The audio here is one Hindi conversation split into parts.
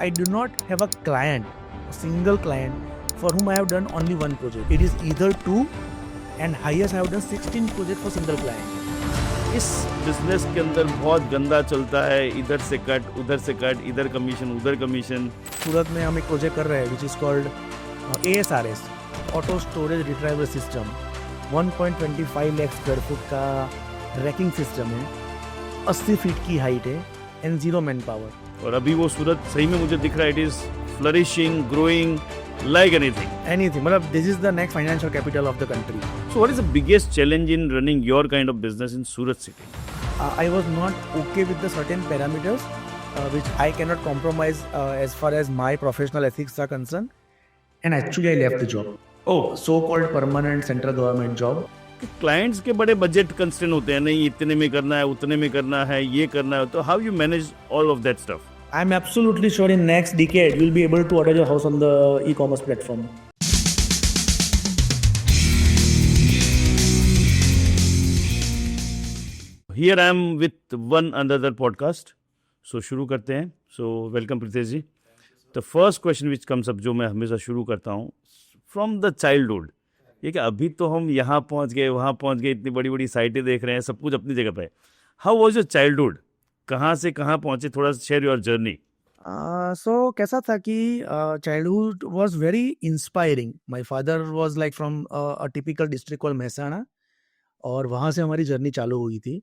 I do not have a client, a single client for whom I have done only one project. It is either 2 and highest I have done 16 projects for single client. इस बिजनेस के अंदर बहुत गंदा चलता है, इधर से कट, उधर से कट, इधर कमीशन, उधर कमीशन. सूरत में हम एक प्रोजेक्ट कर रहे हैं which is called ASRS, auto storage retrieval system. 1.25 lakh square foot का रैकिंग सिस्टम है, 80 फीट की हाइट है एंड 0 मैन पावर. और अभी वो सूरत सही में मुझे दिख रहा है, it is flourishing, growing like anything. मतलब this is the next financial capital of the country. So what is the biggest challenge in running your kind of business in Surat city? I was not okay with the certain parameters which I cannot compromise as far as my professional ethics are concerned, and actually I left the job. So called permanent central government job. Clients के बड़े बजट कंस्ट्रेंट होते हैं, नहीं इतने में करना है, उतने में करना है, ये करना है, तो how you manage all of that stuff? I'm absolutely sure in next decade you'll be able to order your house on the e-commerce platform. Here I am with one another podcast. So शुरू करते हैं. So welcome Pritesh ji. The first question which comes up, जो मैं हमेशा शुरू करता हूँ, from the childhood, ये कि अभी तो हम यहाँ पहुँच गए, वहाँ पहुँच गए, इतनी बड़ी बड़ी साइटें देख रहे हैं, सब कुछ अपनी जगह पे है. How was your childhood? कहाँ से कहाँ पहुँचे, थोड़ा शेयर योर जर्नी. So कैसा था कि childhood was very inspiring. My father was like from a typical district called Mehsana, और वहाँ से हमारी जर्नी चालू हुई थी.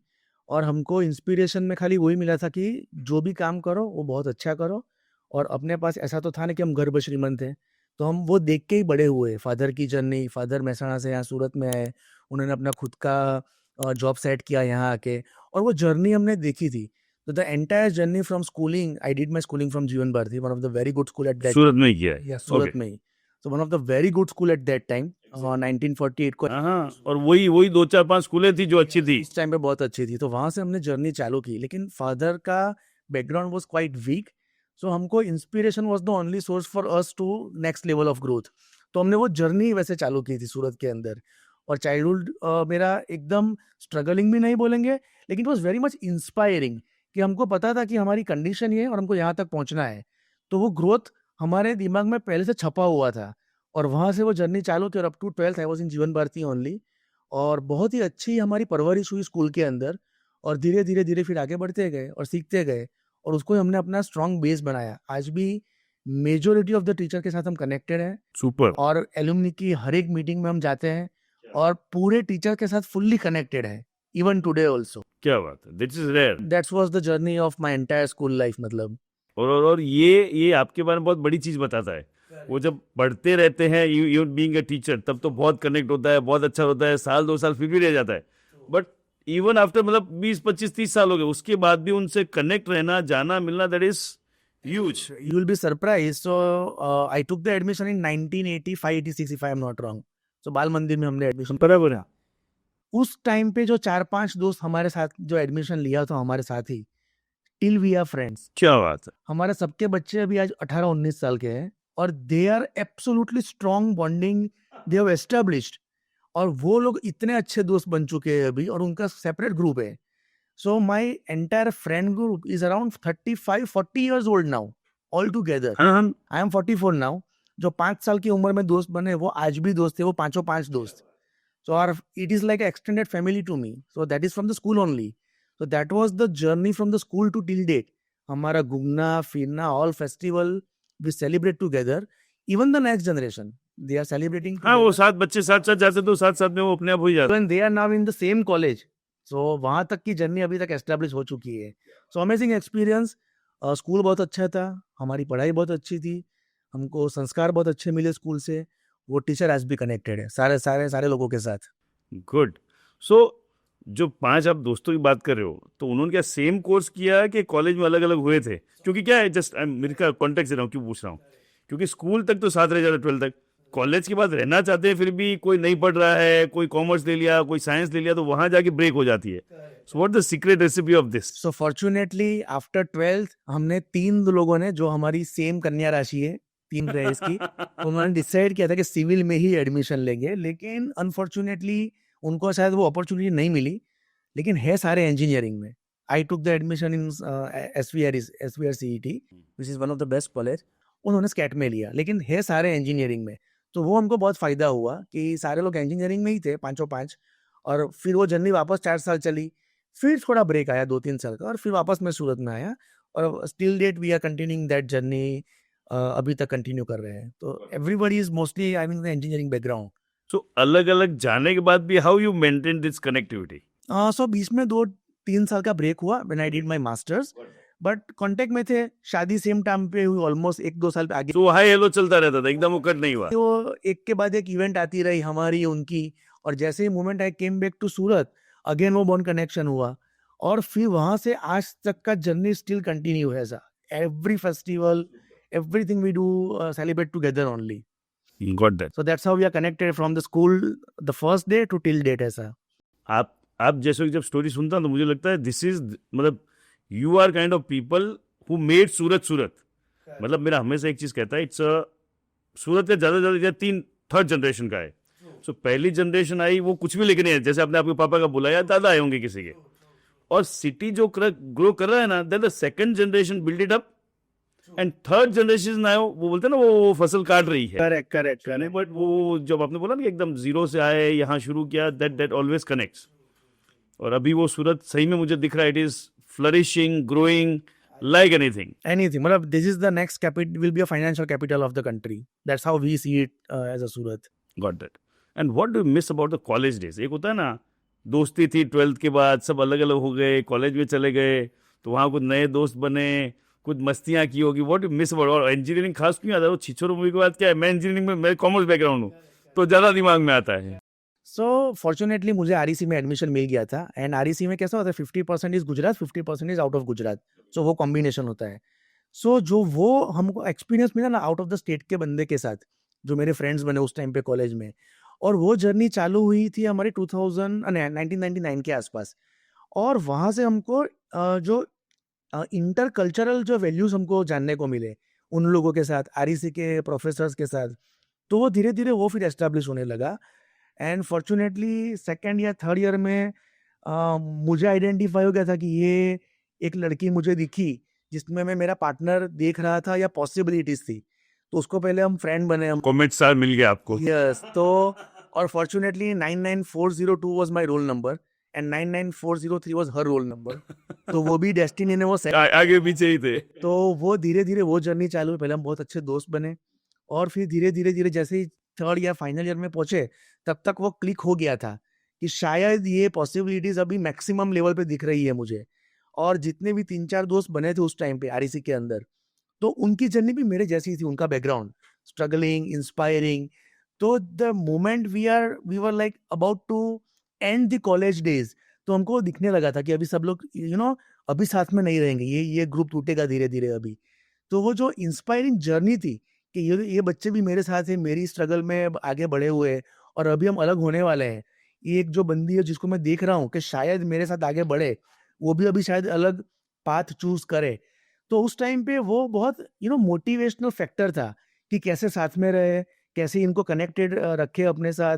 और हमको इंस्पिरेशन में खाली वही मिला था कि जो भी काम करो वो बहुत अच्छा करो. और अपने पास ऐसा तो था ना कि हम गर्भ श्रीमंत हैं, तो हम वो देख के ही बड़े हुए. फादर की जर्नी, फादर महसाणा से यहाँ सूरत में आए, उन्होंने अपना खुद का जॉब सेट किया यहाँ आके, और वो जर्नी हमने देखी थी. So the entire journey from schooling, I did my schooling from Jeevan Bharati, one of the very good school at that. सूरत में ही किया है. Yeah, सूरत में ही. So one of the very good school at that time, 1948 को. हाँ, और वही 2-4-5 स्कूलें थी जो अच्छी थी. इस टाइम पे बहुत अच्छी थी, तो वहाँ से हमने जर्नी चालू की. लेकिन फादर का background was quite weak, so हमको inspiration was the only source for us to next level of growth. तो हमने वो जर्नी वैसे चालू की थी सूरत के अंदर. और चाइल्डहुड मेरा एकदम स्ट्रगलिंग भी नहीं बोलेंगे, लेकिन it was very much inspiring कि हमको पता था कि हमारी कंडीशन ये है और हमको यहाँ तक पहुँचना है. तो वो ग्रोथ हमारे दिमाग में पहले से छपा हुआ था, और वहाँ से वो जर्नी चालू की. और up to 12th I was in Jeevan Bharati only, और बहुत ही अच्छी हमारी परवरिश हुई स्कूल के अंदर. और धीरे धीरे धीरे फिर आगे बढ़ते गए और सीखते गए, और उसको हमने अपना स्ट्रॉन्ग बेस बनाया. आज भी मेजोरिटी ऑफ द टीचर के साथ हम कनेक्टेड हैं. सुपर. और एलुमनी की हर एक मीटिंग में हम जाते हैं, और पूरे टीचर के साथ फुल्ली कनेक्टेड है, इवन टुडे ऑल्सो. क्या बात है, this is rare. That's was the journey of my entire school life. मतलब और ये आपके बारे में बहुत बड़ी चीज बताता है. वो जब पढ़ते रहते हैं, यू बीइंग अ टीचर, तब तो बहुत कनेक्ट होता है, बहुत अच्छा होता है. 1-2 साल फिर भी रह जाता है, बट इवन आफ्टर मतलब 20-25-30 साल हो गए, उसके बाद भी उनसे कनेक्ट रहना, जाना, मिलना, that is huge. you will be surprised. So I took the admission in 1985-86 if I am not wrong. So बाल मंदिर में हमने एडमिशन. बराबर है. उस टाइम पे जो 4-5 दोस्त हमारे साथ जो एडमिशन लिया था हमारे साथ ही, टिल वी आर फ्रेंड्स. क्या बात है. हमारे सबके बच्चे अभी आज 18-19 साल के हैं, और they are absolutely strong bonding they have established. और वो लोग इतने अच्छे दोस्त बन चुके हैं अभी, और उनका सेपरेट ग्रुप है. So my entire friend group is around 35-40 years old now all together. I am 44 now. जो 5 साल की उम्र में दोस्त बने वो आज भी दोस्त है, वो 5 दोस्त. So it is like an extended family to me. So that is from the school only. So that was the journey from the school to till date. हमारा घूमना फिरना, all festival we celebrate together. Even the next generation, they are celebrating. हाँ, वो 7 बच्चे साथ जाते तो साथ में वो अपने आप हो जाते. And they are now in the same college. So वहाँ तक की जर्नी अभी तक एस्टेब्लिश हो चुकी है. So amazing experience. स्कूल बहुत अच्छा था, हमारी पढ़ाई बहुत अच्छी थी, हमको संस्कार बहुत अच्छे मिले स्कूल से. वो टीचर आज भी कनेक्टेड है सारे लोगों के साथ. गुड. सो जो 5 आप दोस्तों की बात कर रहे हो, तो उन्होंने क्या सेम कोर्स किया कि कॉलेज में अलग अलग हुए थे? क्योंकि क्या है, जस्ट मेरे का कॉन्टेक्स्ट दे रहा हूँ, क्यों पूछ रहा हूँ, क्योंकि स्कूल तक तो साथ रह जाते, 12th तक. कॉलेज के बाद रहना चाहते हैं, फिर भी कोई नहीं पढ़ रहा है, कोई कॉमर्स ले लिया, कोई साइंस ले लिया, तो वहां जाके ब्रेक हो जाती है. So what the secret recipe of this? So fortunately after 12th हमने 3 लोगों ने, जो हमारी सेम कन्या राशि है, 3 रहे इसकी, उन्होंने डिसाइड किया था कि सिविल में ही एडमिशन लेंगे. लेकिन अनफॉर्चुनेटली उनको शायद वो अपॉर्चुनिटी नहीं मिली, लेकिन है सारे इंजीनियरिंग में. I took the admission in SVR CET, which is one of the best college. उन्होंने स्कैट में लिया, लेकिन है सारे इंजीनियरिंग में, तो वो हमको बहुत फ़ायदा हुआ कि सारे लोग इंजीनियरिंग में ही थे, पाँचों पाँच। और फिर वो जर्नी वापस 4 साल चली, फिर थोड़ा ब्रेक आया 2-3 साल का, और फिर वापस मैं सूरत में आया, और still date we are continuing that journey, अभी तक कंटिन्यू कर रहे हैं। तो everybody is mostly I mean the engineering background. So अलग-अलग जाने के बाद भी how you maintain this connectivity? So बीच में 2-3 साल का ब्रेक हुआ when I did my masters, but contact में थे। शादी सेम टाइम पे हुई, ऑलमोस्ट 1-2 साल आगे। सो हाय हेलो चलता रहता था, एकदम वो कट नहीं हुआ? तो एक के बाद एक इवेंट आती रही, हमारी उनकी, और जैसे ही moment I came back to Surat, again वो बॉन्ड कनेक्शन हुआ, और फिर वहां से आज तक का जर्नी स्टिल कंटिन्यू है। ऐसा every festival, everything we do celebrate together only. Got that. So that's how we are connected from the school, the first day to till date. ऐसा आप जैसे कि जब स्टोरी सुनता हूं तो मुझे लगता है दिस इज मतलब you are kind of people who made Surat Surat. मतलब मेरा हमेशा एक चीज कहता है, इट्स सूरत का ज्यादा 3rd जनरेशन का है। सो पहली जनरेशन आई, वो कुछ भी लेके नहीं है, जैसे आपने आपके पापा का बोला या दादा आए होंगे किसी के, और सिटी जो ग्रो कर रहा है ना, that the 2nd generation build it up, and 3rd generation आए, वो बोलते हैं ना वो फसल काट रही है। Correct correct. बट वो जब आपने बोला ना कि एकदम जीरो से आए, यहाँ शुरू किया, दैट ऑलवेज कनेक्ट्स। और अभी वो सूरत सही में मुझे दिख रहा है, it is flourishing, growing like anything. Anything. मतलब this is the next capital, will be a financial capital of the country. That's how we see it as a Surat. Got that. And what do you miss about the college days? एक होता है ना, दोस्ती थी 12th के बाद, सब अलग अलग हो गए, कॉलेज में चले गए, तो वहाँ कुछ नए दोस्त बने, कुछ मस्तियाँ की होगी। What do you miss about? और इंजीनियरिंग खास क्यों आता है? वो छिछोर मूवी के बाद क्या है, मैं इंजीनियरिंग में, मैं कॉमर्स बैकग्राउंड हूँ, तो ज़्यादा दिमाग में आता है। So fortunately मुझे REC में एडमिशन मिल गया था, एंड REC में कैसा होता है, 50% is Gujarat, 50% is out of Gujarat, so वो कॉम्बिनेशन होता है। सो जो वो हमको एक्सपीरियंस मिला ना आउट ऑफ द स्टेट के बंदे के साथ, जो मेरे फ्रेंड्स बने उस टाइम पे कॉलेज में, और वो जर्नी चालू हुई थी हमारी 1999 के आसपास। और वहाँ से हमको जो इंटर कल्चरल जो वैल्यूज हमको जानने को मिले उन लोगों के साथ, REC के प्रोफेसर्स के साथ, तो वो धीरे धीरे वो फिर एस्टेब्लिश होने लगा। एंड फॉर्चुनेटली 2nd या 3rd ईयर में मुझे आइडेंटिफाई हो गया था कि ये एक लड़की मुझे दिखी जिसमें मैं मेरा पार्टनर देख रहा था या पॉसिबिलिटीज थी, तो उसको पहले हम फ्रेंड बने। हम कॉमेट स्टार मिल गया आपको? यस। तो और fortunately 99402 was my roll number, and 99403 was her roll number. तो वो भी डेस्टिनी ने वो आगे पीछे ही थे। तो वो धीरे धीरे वो जर्नी चालू हुई। पहले हम बहुत अच्छे दोस्त बने, और फिर धीरे धीरे धीरे जैसे ही 3rd या फाइनल ईयर में पहुंचे, तब तक वो क्लिक हो गया था कि शायद ये पॉसिबिलिटीज अभी मैक्सिमम लेवल पे दिख रही है मुझे। और जितने भी 3-4 दोस्त बने थे उस टाइम पे REC के अंदर, तो उनकी जर्नी भी मेरे जैसी थी, उनका बैकग्राउंड स्ट्रगलिंग, इंस्पायरिंग। तो the moment we were like about to end the college days, तो हमको दिखने लगा था कि अभी सब लोग अभी साथ में नहीं रहेंगे, ये ग्रुप टूटेगा धीरे धीरे अभी। तो वो जो इंस्पायरिंग जर्नी थी कि ये बच्चे भी मेरे साथ हैं, मेरी स्ट्रगल में आगे बढ़े हुए हैं, और अभी हम अलग होने वाले हैं। ये एक जो बंदी है जिसको मैं देख रहा हूँ कि शायद मेरे साथ आगे बढ़े, वो भी अभी शायद अलग पाथ चूज करे। तो उस टाइम पे वो बहुत मोटिवेशनल फैक्टर था कि कैसे साथ में रहे, कैसे इनको कनेक्टेड रखे अपने साथ,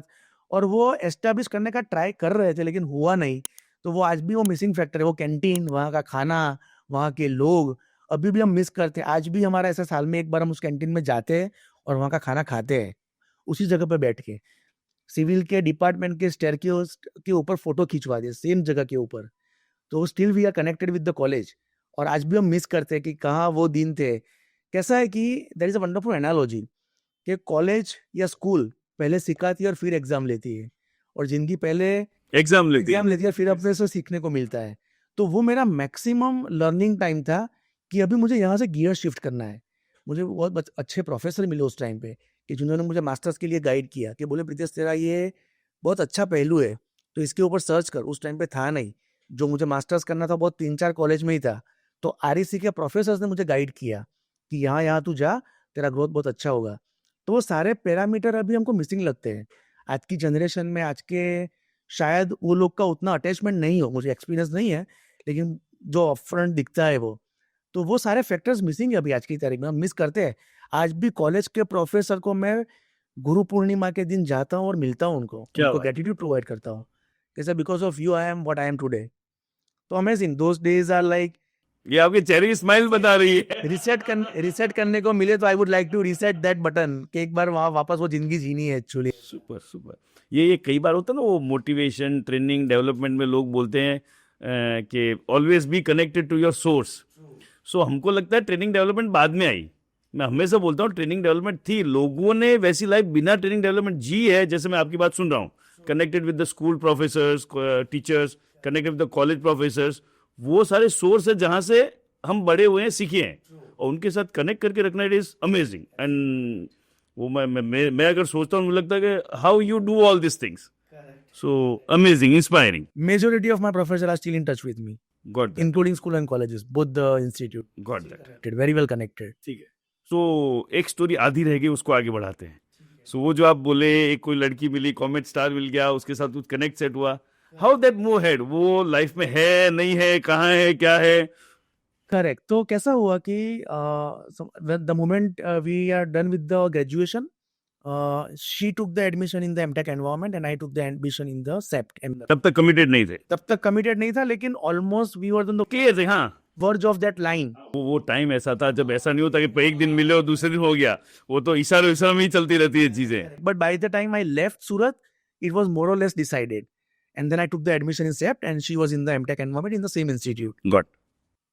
और वो एस्टेब्लिश करने का ट्राई कर रहे थे लेकिन हुआ नहीं। तो वो आज भी वो मिसिंग फैक्टर है, वो कैंटीन, वहाँ का खाना, वहाँ के लोग अभी भी हम मिस करते हैं। आज भी हमारा ऐसा साल में एक बार हम उस कैंटीन में जाते हैं और वहाँ का खाना खाते हैं, उसी जगह पे बैठ के, सिविल के डिपार्टमेंट के स्टेयर के ऊपर फोटो खिंचवा दिए सेम जगह के ऊपर। तो still we are connected with the college, और आज भी हम मिस करते हैं कि कहाँ वो दिन थे। कैसा है कि there is a wonderful analogy कि कॉलेज या स्कूल पहले सिखाती है और फिर एग्जाम लेती है, और जिंदगी पहले एग्जाम लेती है फिर अपने से सीखने को मिलता है। तो वो मेरा मैक्सिमम लर्निंग टाइम था कि अभी मुझे यहाँ से गियर शिफ्ट करना है। मुझे बहुत अच्छे प्रोफेसर मिले उस टाइम पे कि जिन्होंने मुझे मास्टर्स के लिए गाइड किया कि बोले प्रीतेश तेरा ये बहुत अच्छा पहलू है, तो इसके ऊपर सर्च कर। उस टाइम पे था नहीं, जो मुझे मास्टर्स करना था बहुत 3-4 कॉलेज में ही था। तो REC के प्रोफेसर्स ने मुझे गाइड किया कि यहाँ तू जा, तेरा ग्रोथ बहुत अच्छा होगा। तो वो सारे पैरामीटर अभी हमको मिसिंग लगते हैं आज की जनरेशन में। आज के शायद वो लोग का उतना अटैचमेंट नहीं हो, मुझे एक्सपीरियंस नहीं है, लेकिन जो अपफ्रंट दिखता है वो वो सारे फैक्टर्स मिसिंग है अभी आज की तारीख में, हम मिस करते हैं। आज भी कॉलेज के प्रोफेसर को मैं गुरु पूर्णिमा के दिन जाता हूँ और मिलता हूँ उनको ग्रेटिट्यूड प्रोवाइड करता हूँ, कैसे because of you I am what I am today. तो amazing, those days are like ये आपके चेहरे की स्माइल बता रही है. रिसेट करने को मिले तो I would like to reset that button कि एक बार वहाँ वापस वो जिंदगी जीनी है एक्चुअली. Super super. ये कई बार होता है ना, वो मोटिवेशन ट्रेनिंग डेवलपमेंट में लोग बोलते हैं कि always be connected to your source. So हमको लगता है ट्रेनिंग डेवलपमेंट बाद में आई. मैं हमेशा बोलता हूँ ट्रेनिंग डेवलपमेंट थी, लोगों ने वैसी लाइफ बिना ट्रेनिंग डेवलपमेंट जी है. जैसे मैं आपकी बात सुन रहा हूँ, connected with the school professors, teachers, connected with the college professors. वो सारे सोर्स है जहाँ से हम बड़े हुए हैं, सीखे हैं, और उनके साथ कनेक्ट करके रखना, इट इज अमेजिंग. एंड वो मैं अगर सोचता हूँ, मुझे लगता है कि how you do all this things. So amazing, inspiring. Majority of my professors are still in touch with me, got that, including school and colleges, both the institute. Got that. Very well connected. ठीक है. सो एक स्टोरी आधी रह गई, उसको आगे बढ़ाते हैं. सो वो जो आप बोले, एक कोई लड़की मिली, कॉमेट स्टार मिल गया, उसके साथ कुछ कनेक्ट सेट हुआ. How that move head? वो लाइफ में है, नहीं है, कहाँ है, क्या है? Correct. तो कैसा हुआ कि the moment we are done with the graduation, she took the admission in the MTech environment and I took the admission in the SEPT. तब तक कमिटेड नहीं थे? तब तक committed नहीं था, लेकिन almost we were on the clear थे. हाँ, verge of that line. वो टाइम ऐसा था जब ऐसा नहीं होता कि एक दिन मिले और दूसरे दिन हो गया. वो तो इशारों में ही चलती रहती है चीजें. But by the time I left Surat, it was more or less decided. And then I took the admission in SEPT and she was in the MTech environment in the same institute. Got.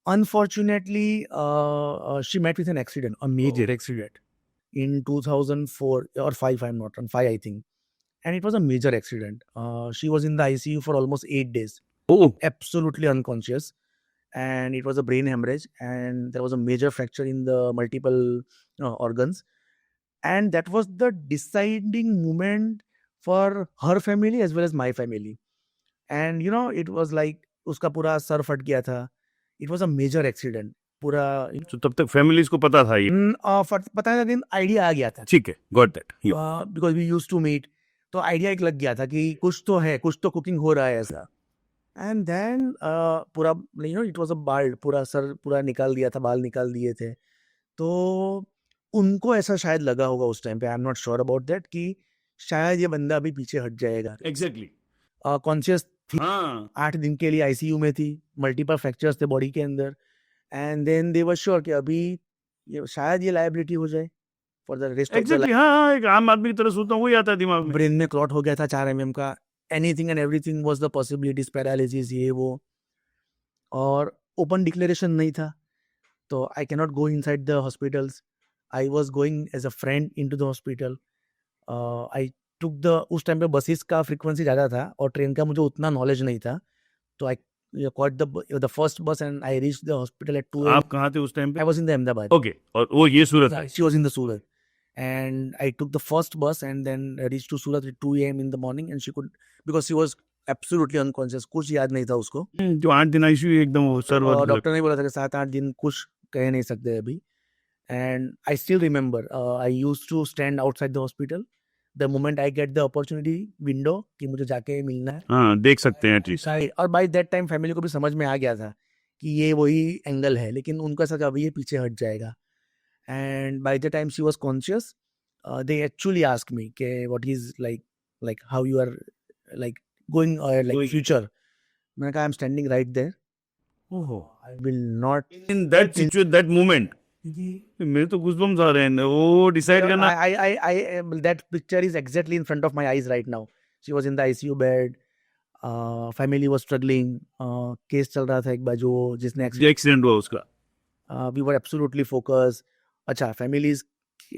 Unfortunately, she met with an accident, a major accident, in 2004 or 5, I'm not wrong, 5 I think. And it was a major accident. She was in the ICU for almost 8 days, oh, absolutely unconscious. And it was a brain hemorrhage, and there was a major fracture in the multiple organs. And that was the deciding moment for her family as well as my family. And you know, it was like उसका पूरा सर फट गया था. It was a major accident. पूरा तो तब तक फैमिलीज को पता था ये? पता है, दिन आइडिया आ गया था. ठीक है, got that. Because we used to meet, तो आइडिया एक लग गया था कि कुछ तो है, कुछ तो कुकिंग हो रहा है ऐसा. एंड देन पूरा you know it was a bald, पूरा सर पूरा निकाल दिया था, बाल निकाल दिए थे. तो उनको ऐसा शायद लगा होगा उस टाइम पे, आई am not sure about that, कि शायद ये बंदा अभी पीछे हट जाएगा. एग्जैक्टली. कॉन्शियस थी, हाँ, 8 दिन के लिए आईसीयू में थी, मल्टीपल फ्रैक्चर्स थे बॉडी के अंदर. And then they were sure कि अभी शायद ये लायबिलिटी हो जाए for the rest of the exactly. हाँ, एक आम आदमी की तरह सोचता हूँ, वही आता है दिमाग में. ब्रेन में क्लॉट हो गया था 4 mm का. Anything and everything was the possibilities, paralysis, ये वो. और ओपन डिक्लेरेशन नहीं था, तो I can not go inside the hospitals. I was going as a friend into the hospital. I took the, उस टाइम पे बसेस का फ्रीक्वेंसी ज़्यादा था और ट्रेन का मुझे उतना नॉलेज नहीं था. तो आई caught the first bus and I reached the hospital at 2 a.m. आप कहाँ थे उस टाइम पे? I was in the Ahmedabad. Okay, और वो ये सूरत है. She was in the Surat. And I took the first bus and then reached to Surat at 2 a.m. in the morning, and she could, because she was absolutely unconscious, कुछ याद नहीं था उसको. जो 8 दिन आईसीयू एकदम वो सर और डॉक्टर ने बोला था कि 7-8 दिन कुछ कह नहीं सकते अभी. And I still remember, I used to stand outside the hospital. The moment I get the opportunity window कि मुझे जाके मिलना है. हाँ, देख सकते हैं एटलीस्ट. और बाय दैट टाइम फैमिली को भी समझ में आ गया था कि ये वही एंगल है, लेकिन उनको ऐसा कि अभी ये पीछे हट जाएगा. And by the time she was conscious, they actually ask me कि what is like how you are like going like future. मैंने कहा I am standing right there. ओहो, I will not in that situation, that moment, मेरे तो गूज़बम्स आ रहे हैं. वो डिसाइड करना. I that picture is exactly in front of my eyes right now. She was in the ICU bed. Family was struggling. Case चल रहा था एक बाजू, जिसने एक्सीडेंट हुआ उसका. we were absolutely focused. अच्छा, families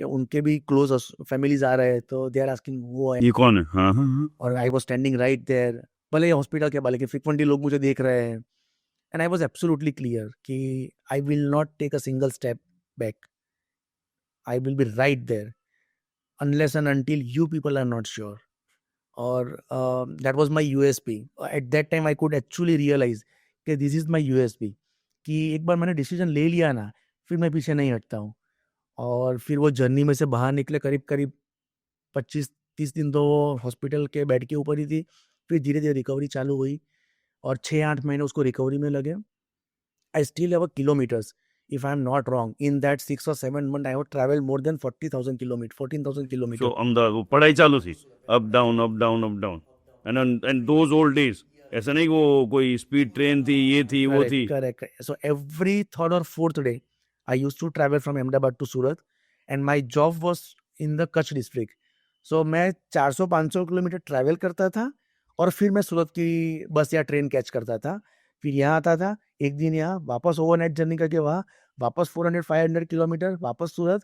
उनके भी क्लोज फैमिलीज आ रहे हैं, तो दे आर आस्किंग वो है, ये कौन है. हाँ हाँ हाँ. और I was standing right there. भले ये हॉस्पिटल के भले कि फ्रीक्वेंटली लोग मुझे देख रहे हैं. And I was absolutely clear कि I will not take a single step back. I will be right there unless and until you people are not sure. Or that was my USP. At that time I could actually realize कि this is my USP, कि एक बार मैंने डिसीजन ले लिया ना, फिर मैं पीछे नहीं हटता हूँ. और फिर वो जर्नी में से बाहर निकले करीब 25-30 दिन तो हॉस्पिटल के बेड के ऊपर ही थी. फिर धीरे धीरे रिकवरी चालू हुई और 6-8 महीने उसको रिकवरी में लगे. I still have a kilometers. If I'm not wrong, in that 6 or 7 months, I have traveled more than 40,000 kilometers, 14,000 kilometers. So वो पढ़ाई चालू थी, up down up down up down. And those old days, ऐसा नहीं कि वो कोई स्पीड ट्रेन थी, ये थी, वो थी. Correct. So every third or fourth day, I used to travel from Ahmedabad to Surat, and my job was in the Kutch district. So मैं 400-500 किलोमीटर ट्रैवल करता था और फिर मैं सूरत की बस या ट्रेन कैच करता था. फिर यहाँ आता था, एक दिन यहाँ वापस ओवरनाइट जर्नी करके वहाँ वापस 400-500 किलोमीटर वापस सूरत.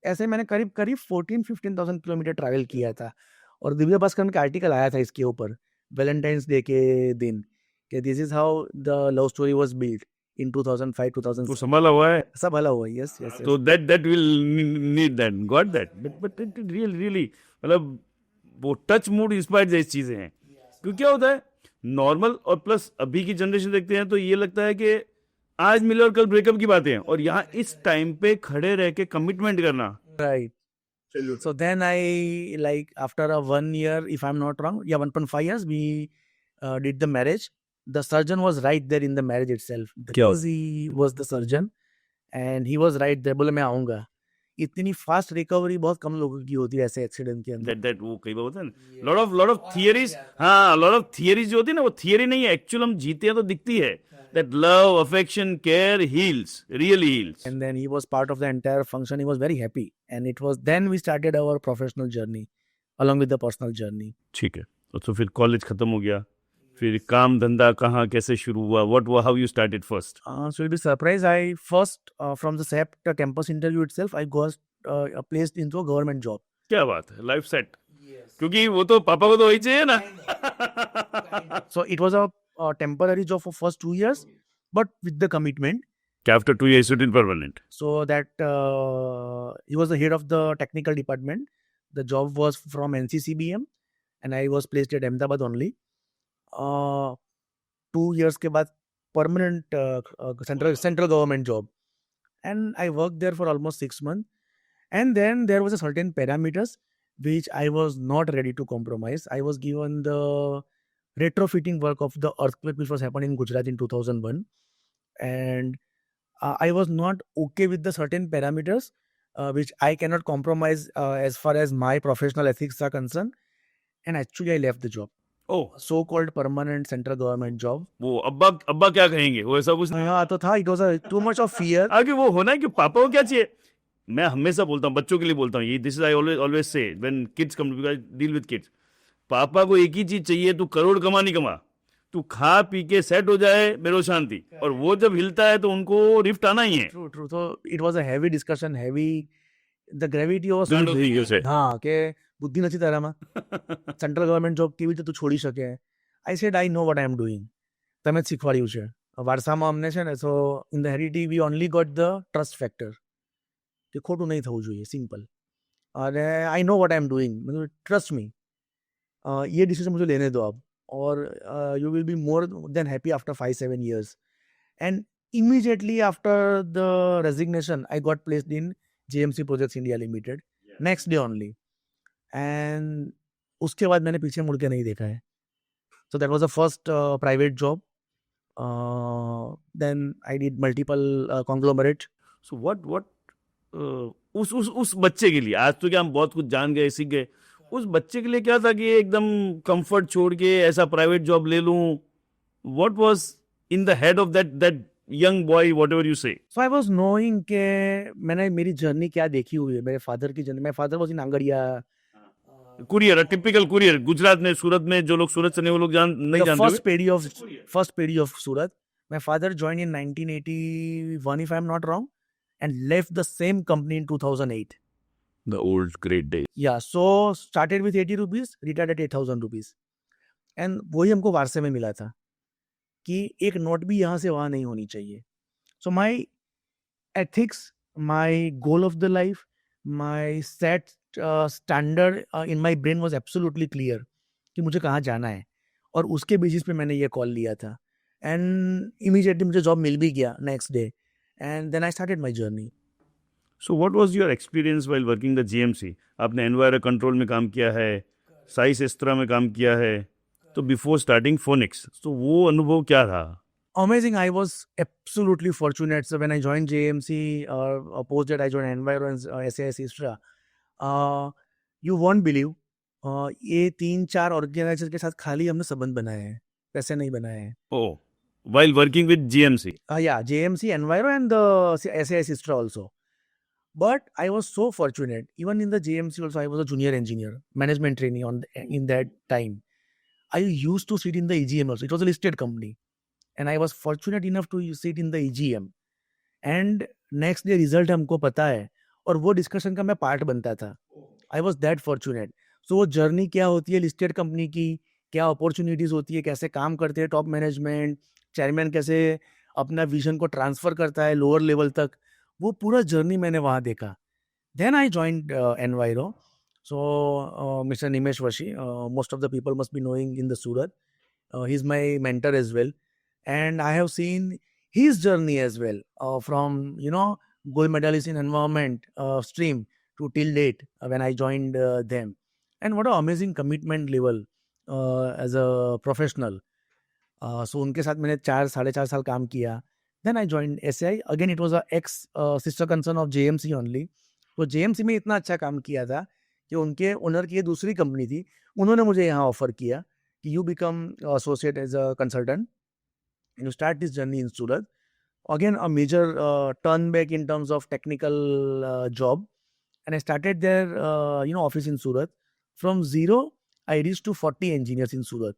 ऐसे मैंने करीब करीब 14-15,000 किलोमीटर ट्रैवल किया था. और दिव्य भास्कर में एक आर्टिकल आया था इसके ऊपर वैलेंटाइंस डे के दिन कि this is how the love story was built in 2005 तो 2006. संभाला हुआ है. सब भला हुआ. यस यस तो that will need that, got that, but it really मतलब वो टच मूड इंस्पायर्ड जैसी चीजें हैं. क्योंकि क्या होता है नॉर्मल और प्लस अभी की जनरेशन देखते हैं तो ये लगता है कि आज मिले और कल ब्रेकअप की बातें हैं, और यहाँ इस टाइम पे खड़े रह के कमिटमेंट करना. Right. So then I, like, after a 1 year, if I'm not wrong, 1.5 years, we did the marriage. The surgeon was right there in the marriage itself. Because he was the surgeon and he was right there. बोले मैं आऊँगा. इतनी फास्ट रिकवरी बहुत कम लोगों की होती है ऐसे एक्सीडेंट के अंदर. that वो कई बार होता है ना, lot of theories. हाँ, lot of theories जो होती है ना, वो थियरी नहीं है, एक्चुअल हम जीते हैं तो दिखती है. that love, affection, care heals, really heals. And then he was part of the entire function. He was very happy. And it was then we started our professional journey along with the personal journey. ठीक है. तो फिर कॉलेज खत्म हो गया, फिर काम धंधा कहाँ कैसे शुरू हुआ, how you started first? So you'll be surprised. I first, from the SEPT campus interview itself, I got placed into a government job. क्या बात है, लाइफ सेट. क्योंकि वो तो पापा को तो वही चाहिए ना. So it was a temporary job for first 2 years, but with the commitment. After 2 years it is permanent. So that he was the head of the technical department. The job was from NCCBM, and I was placed at Ahmedabad only. 2 years के बाद permanent central government job, and I worked there for almost 6 months. And then there was a certain parameters which I was not ready to compromise. I was given the retrofitting work of the earthquake which was happening in Gujarat in 2001, and I was not okay with the certain parameters which I cannot compromise as far as my professional ethics are concerned, and actually I left the job. Oh, So-called permanent central government job. वो अब्बा क्या कहेंगे, वो ऐसा कुछ हाँ तो था. It was too much of fear. आगे वो होना है कि पापा को क्या चाहिए. मैं हमेशा बोलता हूँ, बच्चों के लिए बोलता हूँ, ये this is I always say when kids come to deal with kids, पापा को एक ही चीज चाहिए, तू करोड़ कमा नहीं कमा, तू खा पी के सेट हो जाए, मेरे शांति. और वो जब हिलता है तो उनको रिफ्ट आना ही है. True. So it was a heavy discussion, the gravity was गांडो થઈ ગયો છે. हाँ કે બુદ્ધિ નથી તારામાં, સેન્ટ્રલ ગવર્મેન્ટ જોબ કેવી રીતે તું છોડી શકે. I said I know what I am doing. તમે જ શીખવાડ્યું છે. વારસામાં અમને છે ને, so in the heredity we only got the trust factor કે ખોટું નહીં થવું જોઈએ, સિમ્પલ. અને I know what I am doing, मतलब ट्रस्ट मी, ये डिसीजन मुझे लेने दो आप, और you will be more than happy after 5-7 years. And immediately after the resignation, I got placed in JMC Projects India Limited. Next day only. And उसके बाद मैंने पीछे मुड़ के नहीं देखा है. So that was the first private job. Then I did multiple conglomerate. So what उस बच्चे के लिए, आज तो क्या हम बहुत कुछ जान गए, सीख गए, उस बच्चे के लिए क्या था कि एकदम कंफर्ट छोड़ के ऐसा प्राइवेट जॉब ले लूं. What was in the head of that young boy, whatever you say? So I was knowing कि मैंने मेरी जर्नी क्या देखी हुई है, मेरे फादर की journey. My father was in आंगड़िया. कुरियर, टिपिकल कुरियर, गुजरात में, सूरत में, जो लोग सूरत से नहीं वो लोग नहीं The जानते. first PD of Surat. My father joined in 1981, if I'm not wrong, and left the same company in 2008. The old great days. Yeah, so started with 80 rupees, retired at 8,000 rupees. And वही हमको वारसे में मिला था कि एक नोट भी यहाँ से वहाँ नहीं होनी चाहिए. So my ethics, my goal of the life, my set standard in my brain was absolutely clear कि मुझे कहाँ जाना है, और उसके बेसिस पे मैंने ये कॉल लिया था. एंड इमीडिएटली मुझे जॉब मिल भी गया next day, and then I started my journey. So what was your experience while working the GMC? आपने एनवायरमेंट कंट्रोल में काम किया है, साइस एस्ट्रा में काम किया है, तो बिफोर स्टार्टिंग फोनिक्स, तो वो अनुभव क्या था? Amazing. I was absolutely fortunate. So when I joined JMC, post that I joined Enviro and SAS Istra, you won't believe, ये 3-4 ऑर्गेनाइजर के साथ खाली हमने संबंध बनाए हैं. पैसे नहीं बनाए हैं. Oh, while working with GMC. Yeah, JMC, Enviro, and the SAI Sistra also. But I was so fortunate. Even in the JMC also, I was a junior engineer, management trainee in that time. I used to sit in the EGM also. It was a listed company, and I was fortunate enough to sit in the EGM. And next day result हमको पता है, और वो डिस्कशन का मैं पार्ट बनता था. I was that fortunate. So वो जर्नी क्या होती है लिस्टेड कंपनी की, क्या अपॉर्चुनिटीज होती है, कैसे काम करते हैं टॉप मैनेजमेंट, चेयरमैन कैसे अपना विजन को ट्रांसफर करता है लोअर लेवल तक, वो पूरा जर्नी मैंने वहाँ देखा. Then I joined Enviro. So mister Nimesh Vashi, most of the people must be knowing in the Surat. He is my mentor as well, and I have seen his journey as well, from gold medalist in environment stream to till date when I joined them, and what an amazing commitment level as a professional. So उनके साथ मैंने 4 साढ़े 4 साल काम किया. Then I joined SAI. Again, it was a ex sister concern of JMC only. तो JMC में इतना अच्छा काम किया था कि उनके ओनर की दूसरी कंपनी थी, उन्होंने मुझे यहाँ ऑफर किया कि you become associate as a consultant and you start this journey in Surat. Again, a major turn back in terms of technical job. And I started their office in Surat. From zero, I reached to 40 engineers in Surat.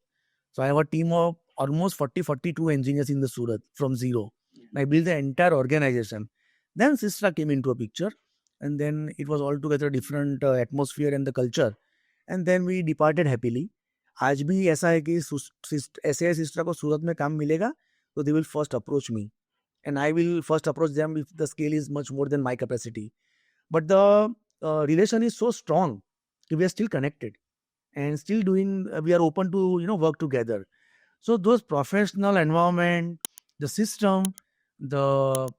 So I have a team of almost 42 engineers in the Surat from zero. And I built the entire organization. Then Sistra came into a picture, and then it was altogether different atmosphere and the culture. And then we departed happily. आज भी ऐसा है कि SAI Sistra को सूरत में काम मिलेगा तो they will first approach me, and I will first approach them if the scale is much more than my capacity. But the relation is so strong that we are still connected and still doing, we are open to work together. So those professional environment, the system, the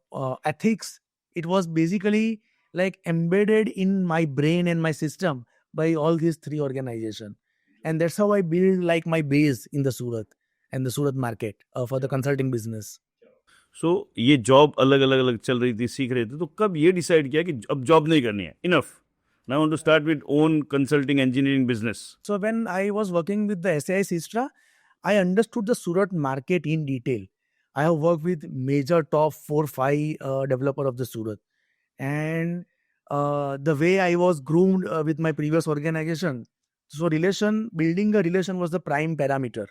ethics, it was basically like embedded in my brain and my system by all these three organizations. And that's how I build like my base in the Surat and the Surat market for the consulting business. So ये जॉब अलग अलग अलग चल रही थी, सीख रहे थे, तो कब ये डिसाइड किया कि अब जॉब नहीं करनी है, enough, now I want to start with own consulting engineering business? So when I was working with the SAI Sistra, I understood the Surat market in detail. I have worked with major top 4-5 developer of the Surat, and the way I was groomed with my previous organization. So building a relation was the prime parameter.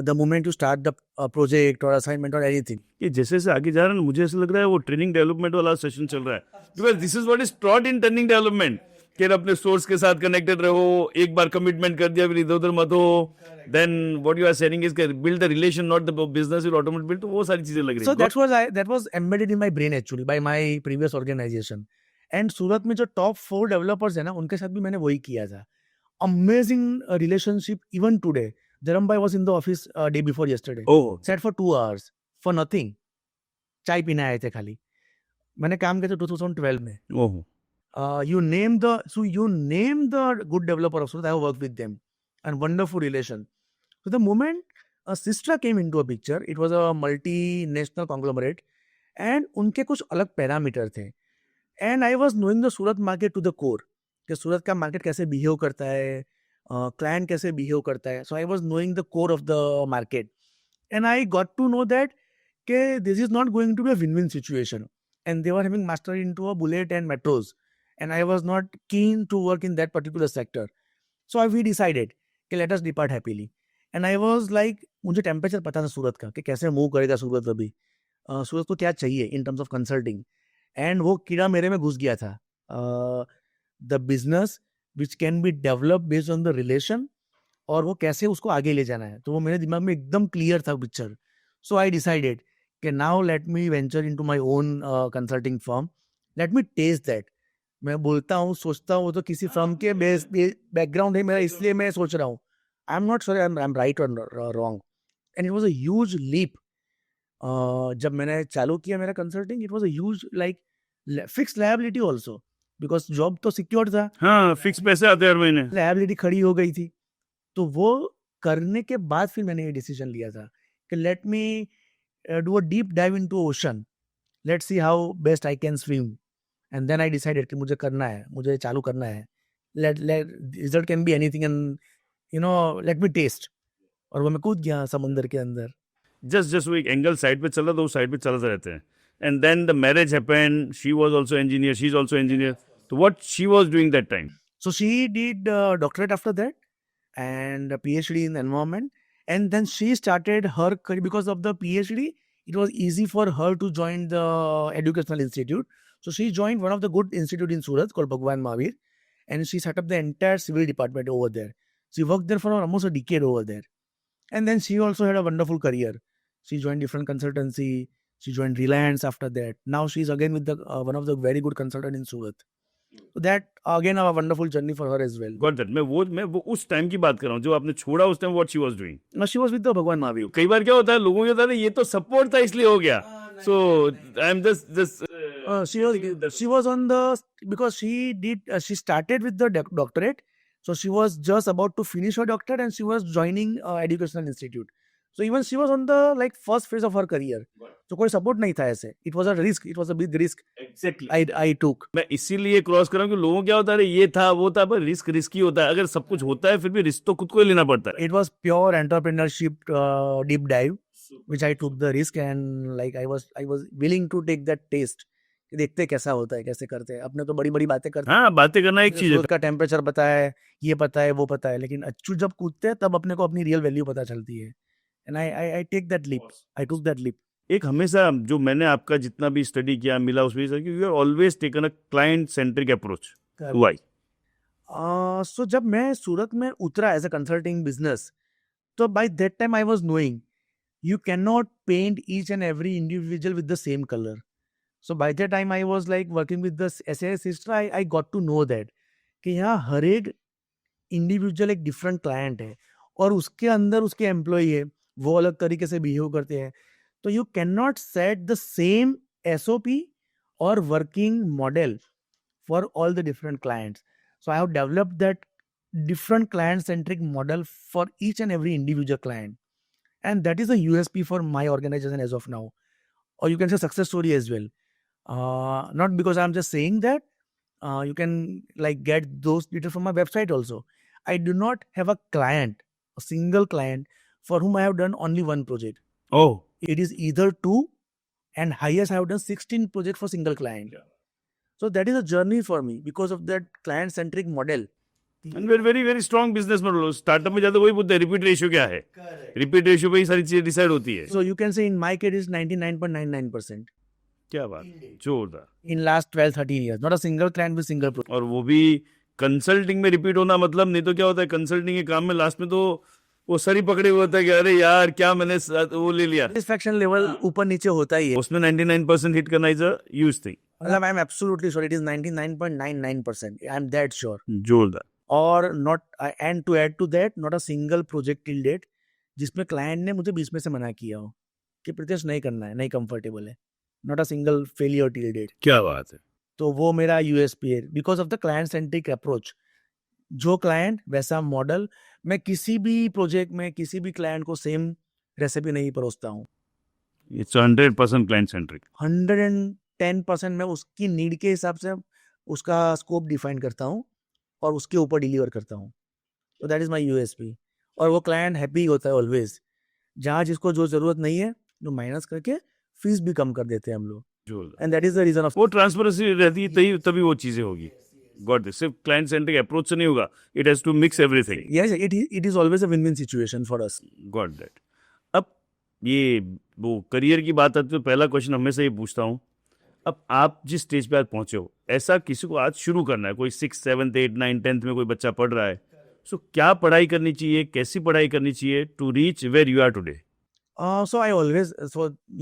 The moment you start the project or assignment or anything. ये जैसे जैसे आगे जा रहा है ना, मुझे ऐसा लग रहा है वो ट्रेनिंग डेवलपमेंट वाला सेशन चल रहा है, because this is what is taught in training development, कि अपने सोर्स के साथ कनेक्टेड रहो, एक बार कमिटमेंट कर दिया फिर इधर उधर मत हो, then what you are saying is build the relation, not the business will automatically build. तो वो सारी चीजें लग रही So that was embedded in my brain actually by my previous organization. And सूरत में जो top 4 developers है ना, उनके साथ भी मैंने वही किया था. Amazing relationship even today. Dharam bhai was in the office day before yesterday. Oh, Sat for 2 hours for nothing. चाय पीने आए थे खाली. मैंने काम किया था 2012 में. oh. You name the good developer of Surat, I have worked with them, and wonderful relation. So the moment Sistra came into a picture, it was a multinational conglomerate, and उनके कुछ अलग पैरामीटर थे. And I was knowing the Surat market to the core, कि सूरत का मार्केट कैसे बिहेव करता है, क्लाइंट कैसे बिहेव करता है. So I was knowing the core of the market, and I got to know that कि this is not going to be a win-win situation, and they were having master into a bullet and metros, and I was not keen to work in that particular sector. So we decided कि let us depart happily. And I was like, मुझे टेम्परेचर पता था सूरत का कि कैसे मूव करेगा सूरत अभी, सूरत को क्या चाहिए इन टर्म्स ऑफ कंसल्टिंग, एंड वो कीड़ा मेरे में घुस गया था. The business which can be developed based on the relation, और वो कैसे उसको आगे ले जाना है, तो वो मेरे दिमाग में एकदम क्लियर था पिक्चर. सो आई डिसाइडेड कि now let me venture into my own consulting firm, let me test that. मैं बोलता हूँ, सोचता हूँ, वो तो किसी फर्म के बैकग्राउंड है मेरा, इसलिए मैं सोच रहा हूँ. I am not sure I am right और wrong, and it was a huge leap. जब मैंने चालू किया मेरा consulting, it was a huge like fix liability also, because job तो सिक्योर था, हाँ, फिक्स पैसे आते हैं हर महीने. लायबिलिटी खड़ी हो गई थी. तो वो करने के बाद फिर मैंने ये डिसीजन लिया था कि let me do a deep dive into ocean, let's see how best I can swim. And then I decided कि मुझे करना है, मुझे चालू करना है. Result can be anything, and let me test. और वो मैं कूद गया समुंदर के अंदर. जस्ट वो एक एंगल साइड पे चल रहा था, वो साइड पे चलते रहते हैं. And then the marriage happened, she was also engineer, she is also engineer. तो what she was doing that time? So she did doctorate after that and a PhD in environment. And then she started her career because of the PhD. It was easy for her to join the educational institute. So she joined one of the good institute in Surat called Bhagwan Mahavir, and she set up the entire civil department over there. She worked there for almost a decade over there. And then she also had a wonderful career. She joined different consultancy. She joined Reliance after that. Now she's again with the one of the very good consultant in Surat. So that again a wonderful journey for her as well. Got that. मैं वो उस टाइम की बात कर रहा हूँ जो आपने छोड़ा उस time. What she was doing? Now she was with the Bhagwan Mahavir. कई बार क्या होता है, लोगों को होता है ये तो सपोर्ट था इसलिए हो गया. So I am just She was on the because she started with the doctorate, so she was just about to finish her doctorate and she was joining educational institute. So even she was on the like first phase of her career. So कोई support नहीं था ऐसे. It was a risk. It was a big risk. Exactly. I took. मैं इसीलिए क्रॉस कर रहा हूँ कि लोगों को क्या होता है, अरे ये था वो था, पर रिस्क रिस्की होता है. अगर सब कुछ होता है फिर भी रिस्क तो खुद को ही लेना पड़ता है. It was pure entrepreneurship deep dive, which I took the risk and like I was willing to take that taste. कि देखते कैसा होता है, कैसे करते हैं. अपने तो बड़ी बड़ी बातें करते हैं. हाँ, बातें करना एक चीज है. सूरज का टेम्परेचर पता है, ये पता है, वो पता है, लेकिन एक्चुअल जब कूदते हैं तब अपने को अपनी रियल वैल्यू पता चलती है. And I take that leap. I took that leap. एक हमेशा जो मैंने आपका जितना भी स्टडी किया मिला उसमें sir, you are always taken a client centric approach. Why? So जब मैं सूरत में उतरा एज अ कंसल्टिंग बिजनेस, तो by that time I was knowing you cannot paint each and every individual with the same color. So by the time I was like working with the SAS sister, I got to know that कि यहाँ हर एक इंडिविजुअल एक डिफरेंट क्लाइंट है और उसके अंदर उसके एम्प्लॉय है, वो अलग तरीके से बिहेव करते हैं. तो you can not set the same SOP और working model for all the different clients. So I have developed that different client centric model for each and every individual client. And that is a USP for my organization as of now, or you can say success story as well. Not because I'm just saying that. You can like get those details from my website also. I do not have a client, a single client for whom I have done only one project. Oh, It is either 2 and highest I have done 16 projects for single client. Yeah. So that is a journey for me because of that client centric model. And very very strong business model. Startup में जाते वही बोलते हैं रिपीट रेशियो क्या है. रिपीट रेशियो पे ही सारी चीजें डिसाइड होती है. So you can say in my case is 99.99% क्या बात, जोरदार. in last 12-13 years. Not a single client with single project. और वो भी कंसल्टिंग में रिपीट होना मतलब, नहीं तो क्या होता है कंसल्टिंग के काम में लास्ट में तो वो सर ही पकड़े हुए होता है कि अरे यार क्या मैंने वो ले लिया. Satisfaction level ऊपर नीचे होता ही है. उसमें 99% हिट करना इज अ यूज थिंग. मतलब I'm absolutely sure it is 99.99%. I'm that sure. जोरदार. और not and to add to that, not a single project till date जिसमें क्लाइंट ने मुझे बीच में से मना किया हो कि प्रीतेश नहीं करना है, नहीं कंफर्टेबल है. Not a single failure till date. क्या बात है. तो वो मेरा USP है because of the client centric approach. जो क्लाइंट वैसा मॉडल. मैं किसी भी प्रोजेक्ट में किसी भी क्लाइंट को सेम रेसिपी नहीं परोसता हूँ. It's 100% client centric. 110% मैं उसकी नीड के हिसाब से उसका स्कोप डिफाइन करता हूँ और उसके ऊपर डिलीवर करता हूँ. तो दैट इज माई USP. और वो क्लाइंट हैप्पी होता है ऑलवेज. जहाँ जिसको जो जरूरत नहीं है जो माइनस करके फीस भी कम कर देते हैं हम लोग. जोरदार. And that is the reason of वो ट्रांसपेरेंसी रहती है तभी वो चीजें होगी. Got this. सिर्फ क्लाइंट सेंट्रिक अप्रोच से नहीं होगा. It has to mix everything. yes it is always a win-win situation for us. Got that. अब ये वो करियर की बात आती है तो पहला क्वेश्चन हमेशा ये पूछता हूँ, अब आप जिस स्टेज पे आज पहुंचे हो, ऐसा किसी को आज शुरू करना है, कोई 6th 7th 8th 9th 10th में कोई बच्चा पढ़ रहा है, सो क्या पढ़ाई करनी चाहिए, कैसी पढ़ाई करनी चाहिए to reach where you are today? So I always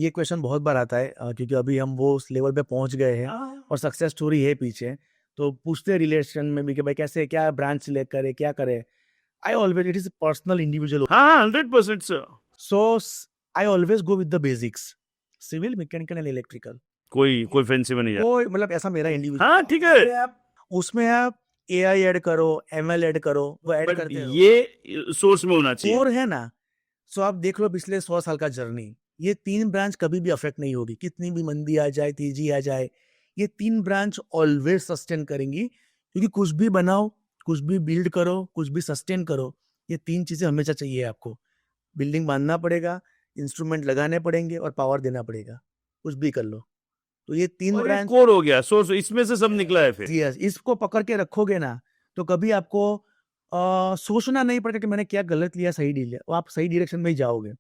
ये क्वेश्चन बहुत बार आता है क्योंकि अभी हम वो उस लेवल पे पहुंच गए हैं और सक्सेस स्टोरी है पीछे. तो पूछते हैं रिलेशन में भी कि भाई कैसे क्या ब्रांच सिलेक्ट करे क्या करे. I always it is personal individual. हाँ 100% sir. So I always go with the basics. Civil mechanical and electrical. कोई फैंसी में नहीं जाता. कोई मतलब ऐसा मेरा इंडिविजुअल. हाँ ठीक है. उसमें आप AI ऐड करो, ML ऐड करो, वो ऐड बट करते रहो. ये सोर्स में होना चाहिए. और है ना. सो आप देख लो पिछले 100 साल का जर्नी. ये 3 ब्रांच कभी भी अफेक्ट नहीं होगी. कितनी भी मंदी आ जाए, तेजी आ जाए, ये 3 ब्रांच ऑलवेज सस्टेन करेंगी. क्योंकि कुछ भी बनाओ, कुछ भी बिल्ड करो, कुछ भी सस्टेन करो, ये 3 चीजें हमेशा चाहिए आपको. बिल्डिंग बांधना पड़ेगा, इंस्ट्रूमेंट लगाने पड़ेंगे और पावर देना पड़ेगा, कुछ भी कर लो। तो ये 3 और ये ब्रांच कोर हो गया, सोर्स इसमें से सब निकला है फिर। यस, इसको पकड़ के रखोगे ना, तो कभी आपको सोचना नहीं पड़ेगा कि मैंने क्या गलत लिया, सही लिया, वो आप सही डायरेक्शन में ही जाओगे।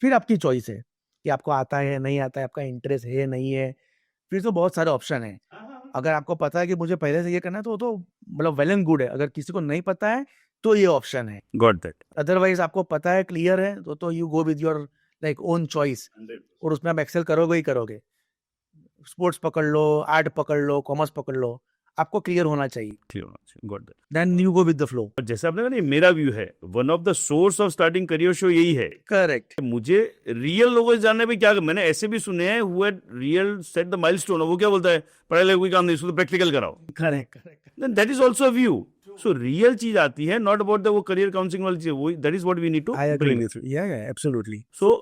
फिर आपकी चॉइस है कि आपको आता है, नहीं आता है, आपका इंटरेस्ट है, नहीं है, फिर तो बहुत सारे ऑप्शन हैं। अगर आपको पता है कि मुझे पहले से ये करना है तो वो तो मतलब वेल एंड गुड है। अगर किसी को नहीं पता है तो ये ऑप्शन है। Got that. अदरवाइज आपको पता है, क्लियर है, तो you go with your like own choice और उसमें आप एक्सेल करोगे ही करोगे। स्पोर्ट्स पकड़ लो, आर्ट पकड़ लो, कॉमर्स पकड़ लो, आपको क्लियर होना चाहिए, ठीक होना चाहिए, got that. Then you go with the flow. और जैसे आपने कहा नहीं, मेरा व्यू है, one of the source of starting career show यही है। करेक्ट, मुझे रियल लोगों से जानना है भी क्या, मैंने ऐसे भी सुने हैं who had real set the milestone, वो क्या बोलता है, पढ़ाई लिखाई कोई काम नहीं, इसको तो प्रैक्टिकल कराओ, correct, then that is also a view. So real चीज आती है, नॉट अबाउट द वो करियर काउंसलिंग वाली चीज, वो that is what we need to I agree bring. With you, या absolutely. So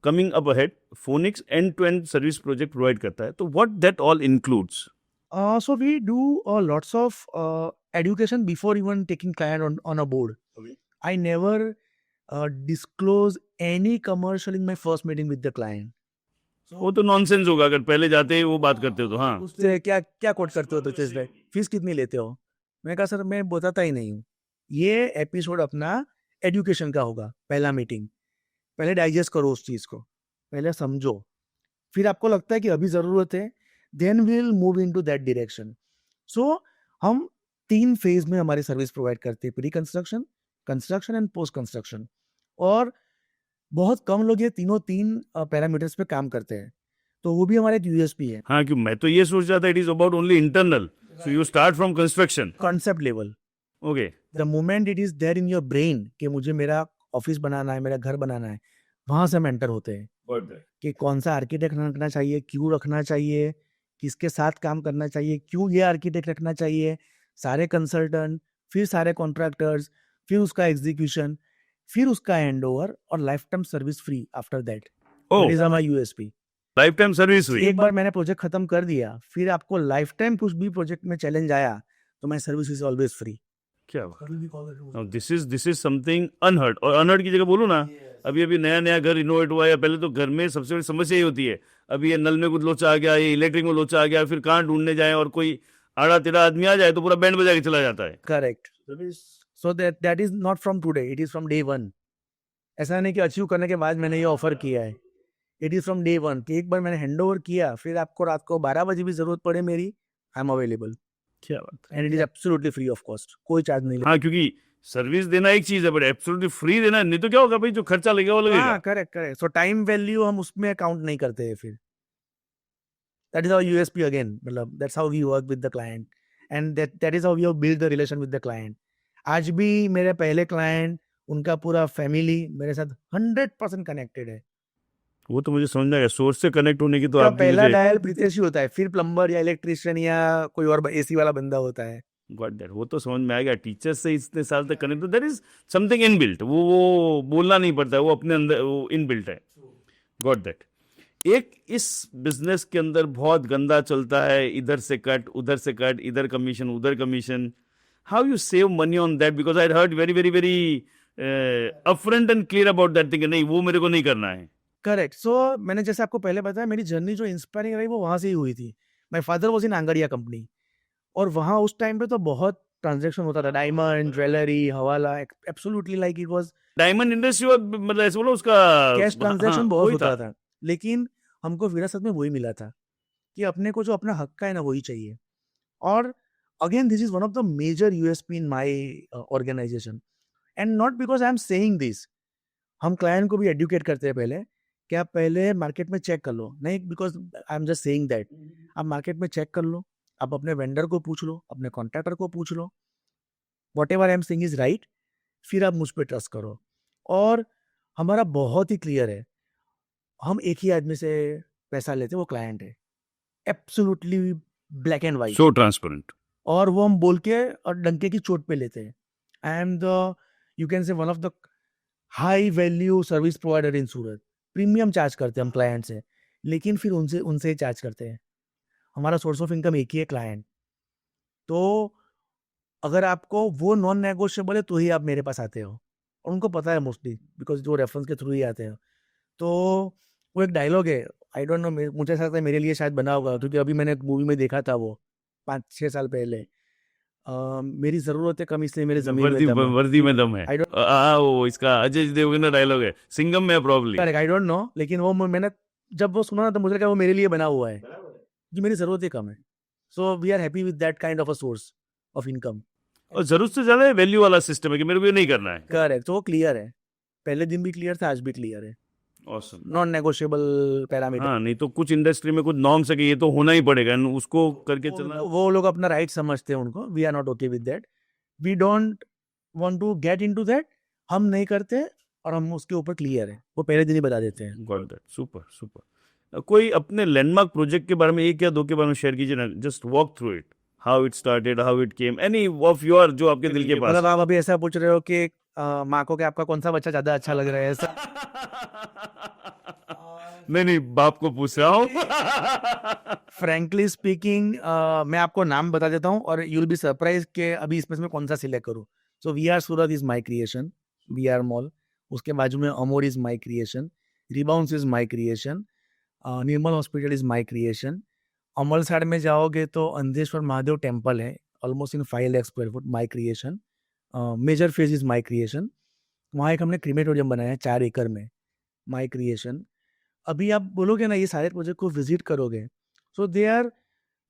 coming up ahead, Phoenix end to end service project provide करता है, तो what that all includes? So we do lots of education before even taking client on a board. Okay. I never disclose any commercial in my first meeting with the client. वो तो नॉनसेंस होगा, अगर पहले जाते ही वो बात करते हो तो। हाँ, उससे क्या क्या कोट करते हो तो चीज पे फीस कितनी लेते हो? मैं कहा सर मैं बताता ही नहीं हूँ। ये एपिसोड अपना एजुकेशन का होगा। पहला मीटिंग, पहले डाइजेस्ट करो उस चीज को, पहले समझो, फिर आपको लगता है कि अभी जरूरत है, then we will move into that direction. So हम 3 फेज में हमारी सर्विस प्रोवाइड करते हैं, pre construction, construction and post construction. और बहुत कम लोग ये तीनों 3 पैरामीटर्स पे काम करते हैं, तो वो भी हमारे एक यूएसपी है। हाँ, क्यों मैं तो ये सोच रहा था it is about only internal, so you start from construction. Concept level, okay, the moment it is there in your brain कि मुझे मेरा ऑफिस बनाना है, मेरा घर बनाना है, वहां से हम एंटर होते हैं कि कौन सा आर्किटेक्ट रखना चाहिए, क्यों रखना चाहिए, किसके साथ काम करना चाहिए, क्यों ये आर्किटेक्ट रखना चाहिए, सारे कंसल्टेंट, फिर सारे कॉन्ट्रैक्टर्स, फिर उसका एग्जीक्यूशन, फिर उसका हैंड ओवर और life time service free after that. Oh, is my USP. Life time service हुई। एक बार मैंने प्रोजेक्ट खत्म कर दिया, फिर आपको लाइफ टाइम कुछ भी प्रोजेक्ट में चैलेंज आया तो my service is always free. क्या बात, दिस इज समथिंग अनहर्ड। और अनहर्ड की जगह बोलूँ ना, अभी नया नया घर इनोवेट हुआ है, पहले तो घर में सबसे बड़ी समस्या ये होती है, अभी ये नल में कुछ लोचा आ गया, ये इलेक्ट्रिक में लोचा आ गया, फिर कहाँ ढूंढने जाए, और कोई आड़ा टेढ़ा आदमी आ जाए तो पूरा बैंड बजा के चला जाता है। Correct, so that is not from today, it is from day 1। ऐसा नहीं कि अचीव करने के बाद मैंने ये ऑफर किया है, इट इज फ्रॉम डे 1 कि एक बार मैंने हैंड ओवर किया, फिर आपको रात को 12 बजे भी जरूरत पड़े मेरी, आई एम अवेलेबल क्या बात है। And it is absolutely free of cost, कोई चार्ज नहीं। हाँ, क्योंकि सर्विस देना एक चीज है, बट एब्सोल्युटली फ्री देना नहीं, तो क्या होगा भाई, जो खर्चा लगेगा वो लगेगा। हाँ, correct correct. So time value हम उसमें अकाउंट नहीं करते हैं फिर। That is our USP again, मतलब that's how we work with the client and that is how we have build the relation with the client. आज भी मेरे पहले क्लाइंट, उनका पूरा फैमिली मेरे साथ 100% कनेक्टेड है। वो तो मुझे समझ में आएगा, सोर्स से कनेक्ट होने की तो का आप पहला डायल प्रीतेश ही होता है, फिर प्लम्बर या इलेक्ट्रिशियन या कोई और एसी वाला बंदा होता है। गॉट दैट, वो तो समझ में आएगा, टीचर से इतने साल तक connect, that is something inbuilt, वो बोलना नहीं पड़ता है, वो अपने अंदर वो इनबिल्ट है। Got that. एक इस बिजनेस के अंदर बहुत गंदा चलता है, इधर से कट, उधर से कट, इधर कमीशन, उधर commission. How you save money on that? Because I heard very very very upfront and clear about that thing, नहीं वो मेरे को नहीं करना है। करेक्ट। सो मैंने जैसे आपको पहले बताया, मेरी जर्नी जो इंस्पायरिंग रही वो वहां से ही हुई थी। माय फादर वाज इन आंगड़िया कंपनी, और वहाँ उस टाइम पे तो बहुत ट्रांजैक्शन होता था, डायमंड, ज्वेलरी, हवाला, absolutely like it was diamond industry, मतलब ऐसे बोलो उसका कैश ट्रांजैक्शन हाँ, बहुत वही होता था। लेकिन हमको विरासत में वही मिला था कि अपने को जो अपना हक का है ना वही चाहिए। और again this is one of the major USP in my organization, and not because I am saying this. हम क्लाइंट को भी एडुकेट करते हैं पहले कि आप पहले मार्केट में चेक कर लो, नहीं because I am just saying that. आप मार्केट में चेक कर लो, आप अपने वेंडर को पूछ लो, अपने कॉन्ट्रैक्टर को पूछ लो, whatever I am saying is right, फिर आप मुझ पर ट्रस्ट करो। और हमारा बहुत ही क्लियर है, हम एक ही आदमी से पैसा लेते, वो क्लाइंट है, absolutely black and white, so transparent. और वो हम बोल के और डंके की चोट पे लेते हैं। I am the, you can से one of the high value service provider in Surat. Premium charge करते हैं हम क्लाइंट से, लेकिन फिर उनसे ही चार्ज करते हैं। हमारा सोर्स ऑफ इनकम एक ही है, क्लाइंट। तो अगर आपको वो नॉन नेगोशिएबल है तो ही आप मेरे पास आते हो, और उनको पता है मोस्टली, बिकॉज जो रेफरेंस के थ्रू ही आते हैं। तो वो एक डायलॉग है, आई डोंट नो, मुझे ऐसा लगता है मेरे लिए शायद बना होगा, क्योंकि अभी मैंने एक मूवी में देखा था वो 5-6 साल पहले। मेरी ज़रूरतें कम इसलिए मेरे ज़मीर में वर्दी दम है। वर्दी में दम है। आई डोंट वो इसका अजय देवगन का डायलॉग है, सिंघम में probably. Correct, I don't know, लेकिन वो मैंने जब वो सुना ना तो मुझे लगा वो मेरे लिए बना हुआ है, कि मेरी ज़रूरतें कम है। So we are happy with that kind of a source of income. और जरूरत से ज्यादा वैल्यू वाला सिस्टम है कि मेरे को ये नहीं करना है। करेक्ट, तो वो क्लियर है, पहले दिन भी क्लियर था, आज भी क्लियर है, Awesome. Non negotiable parameter. हाँ, नहीं तो कुछ इंडस्ट्री में कुछ नॉर्म्स है कि ये तो होना ही पड़ेगा, उसको करके चलना। वो लोग अपना राइट समझते हैं उनको, we are not okay with that, we don't want to get into that, हम नहीं करते, और हम उसके ऊपर क्लियर है, वो पहले दिन ही बता देते हैं। Got that, super super. कोई अपने लैंडमार्क प्रोजेक्ट के बारे में एक या दो के बारे में शेयर कीजिए ना, just walk through it, how it started, how it came, any of your जो आपके दिल के पास। मतलब आप अभी ऐसा पूछ रहे हो कि माँ को कि आपका कौन सा बच्चा ज्यादा अच्छा लग रहा है, ऐसा? नहीं, बाप को पूछ रहा हूँ। फ्रैंकली स्पीकिंग, मैं आपको नाम बता देता हूँ और यू विल बी सरप्राइज कि अभी इसमें से मैं कौन सा सिलेक्ट करूँ। So we are Surat is my creation, we are mall, उसके बाजू में Amore is my creation, Rebounce is my creation, Nirmal hospital is my creation. अमल साइड में जाओगे तो अंधेश्वर महादेव टेम्पल है, almost in 5 lakh square foot, my creation. Major phase is my creation, वहाँ एक हमने क्रीमेटोरियम बनाया है 4 एकड़ में, माई क्रिएशन। अभी आप बोलोगे ना ये सारे प्रोजेक्ट को विजिट करोगे, so they are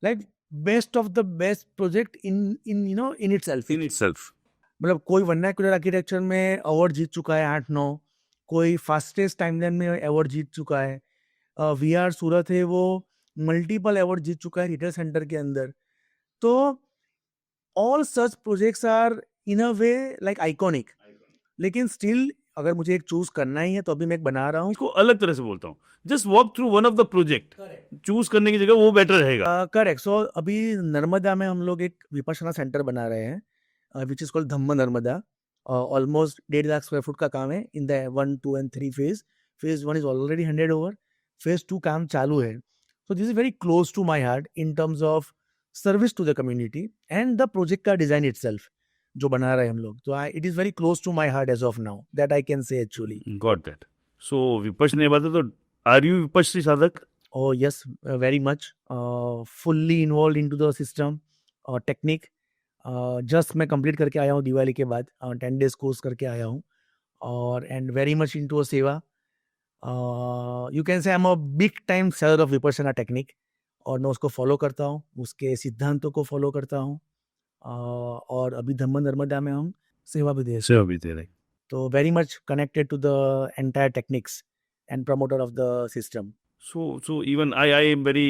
like best of the best project in you know in itself. In itself. मतलब कोई वर्नाक्युलर आर्किटेक्चर में अवार्ड जीत चुका है 8-9, कोई फास्टेस्ट टाइमलाइन में अवार्ड जीत चुका है, वी आर सूरत है वो मल्टीपल अवार्ड जीत चुका है रिटेल सेंटर के अंदर। तो all such projects are in a way like iconic, लेकिन स्टिल अगर मुझे एक चूज करना ही है तो अभी मैं एक बना रहा हूँ। इसको अलग तरह से बोलता हूँ, just walk through one of the project, choose करने की जगह वो बेटर रहेगा। करेक्ट, सो अभी नर्मदा में हम लोग एक विपश्यना सेंटर बना रहे हैं, which is called Dhamma Narmada. Almost 1.5 lakh square foot का काम है in the 1, 2 and 3 phase. Phase 1 is already handed over, phase 2 काम चालू है। So this is very close to my heart in terms of service to the community and the project का डिजाइन इटसेल्फ जो बना रहे हैं हम लोग, तो it is very close to my heart as of now, that I can say actually. Got that. So विपक्ष ने बात है तो आर यू विपक्षी साधक? Oh yes, very much. Fully involved into the system, technique. Just मैं कंप्लीट करके आया हूँ दिवाली के बाद, 10 days कोर्स करके आया हूँ, और and very much into a सेवा। You can say I am a big time seller of Vipassana technique, और मैं उसको फॉलो करता हूँ, उसके सिद्धांतों को फॉलो करता हूँ, और अभी धम्म नर्मदा में हम सेवा भी दे रहे, तो very much connected to the entire techniques and promoter of the system. So even I am very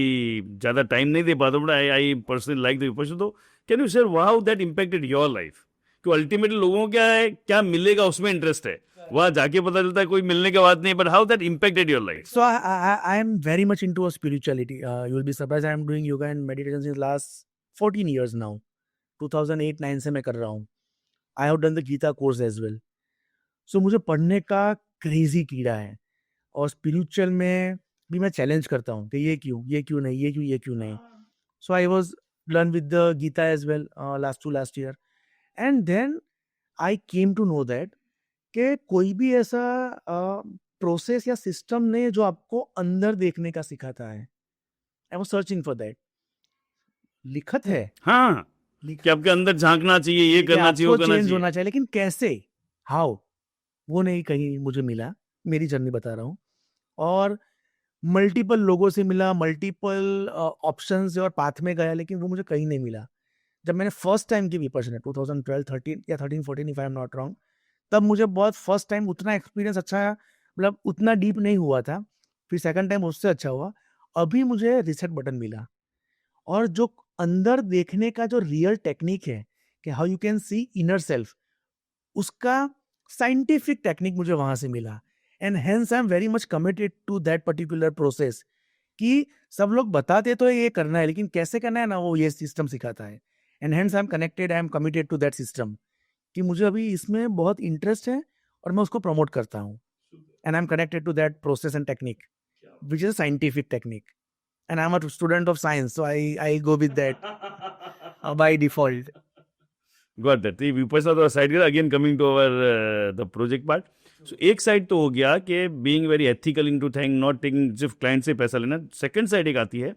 ज़्यादा टाइम नहीं दे पाता, but I personally like the विपक्ष। तो can you share how that impacted your life? कि अल्टीमेटली लोगों को क्या है, क्या मिलेगा उसमें इंटरेस्ट है, वहाँ जाके पता चलता है कोई मिलने के बाद नहीं, but how that impacted your life? So I am very much into a spirituality. You will be surprised. I am doing yoga and meditation since last 14 years now. 2008-9 से मैं कर रहा हूँ. I have done the Gita course as well. So मुझे पढ़ने का क्रेजी कीड़ा है, और स्पिरिचुअल में भी मैं चैलेंज करता हूँ कि ये क्यों नहीं. So I was learn with the Gita as well last year, and then I came to know that कि कोई भी ऐसा प्रोसेस या सिस्टम नहीं जो आपको अंदर देखने का सिखाता है. I was searching for that. लिखत है, हाँ, कि आपके अंदर झांकना चाहिए, ये करना चाहिए, वो करना चेंज चाहिए। होना चाहिए, लेकिन कैसे, हाउ, वो नहीं कहीं मुझे मिला. मेरी जर्नी बता रहा हूँ, और मल्टीपल लोगों से मिला, मल्टीपल ऑप्शंस और पाथ में गया, लेकिन वो मुझे कहीं नहीं मिला. जब मैंने फर्स्ट टाइम की विपश्यना 2012-13 या 13-14 if I am not wrong, तब मुझे बहुत फर्स्ट टाइम उतना एक्सपीरियंस अच्छा, मतलब उतना डीप नहीं हुआ था. फिर सेकंड टाइम उससे अच्छा हुआ. अभी मुझे रिसेट बटन मिला, और जो अंदर देखने का जो रियल टेक्निक है कि how you can see inner self, उसका साइंटिफिक टेक्निक मुझे वहां से मिला. And hence I am very much committed to that particular process, कि सब लोग बताते तो ये करना है, लेकिन कैसे करना है ना, वो ये सिस्टम सिखाता है. And hence I am connected, I am committed to that system, कि मुझे अभी इसमें बहुत इंटरेस्ट है और मैं उसको प्रमोट करता हूँ. And I am connected to that process and technique which is a scientific technique, and I am a student of science, so I go with that by default. Got that. ये विपस्सा तो साइड गया, again coming to our the project part. So एक साइड तो हो गया कि being very ethical into thing, not taking सिर्फ क्लाइंट से पैसा लेना। सेकंड साइड एक आती है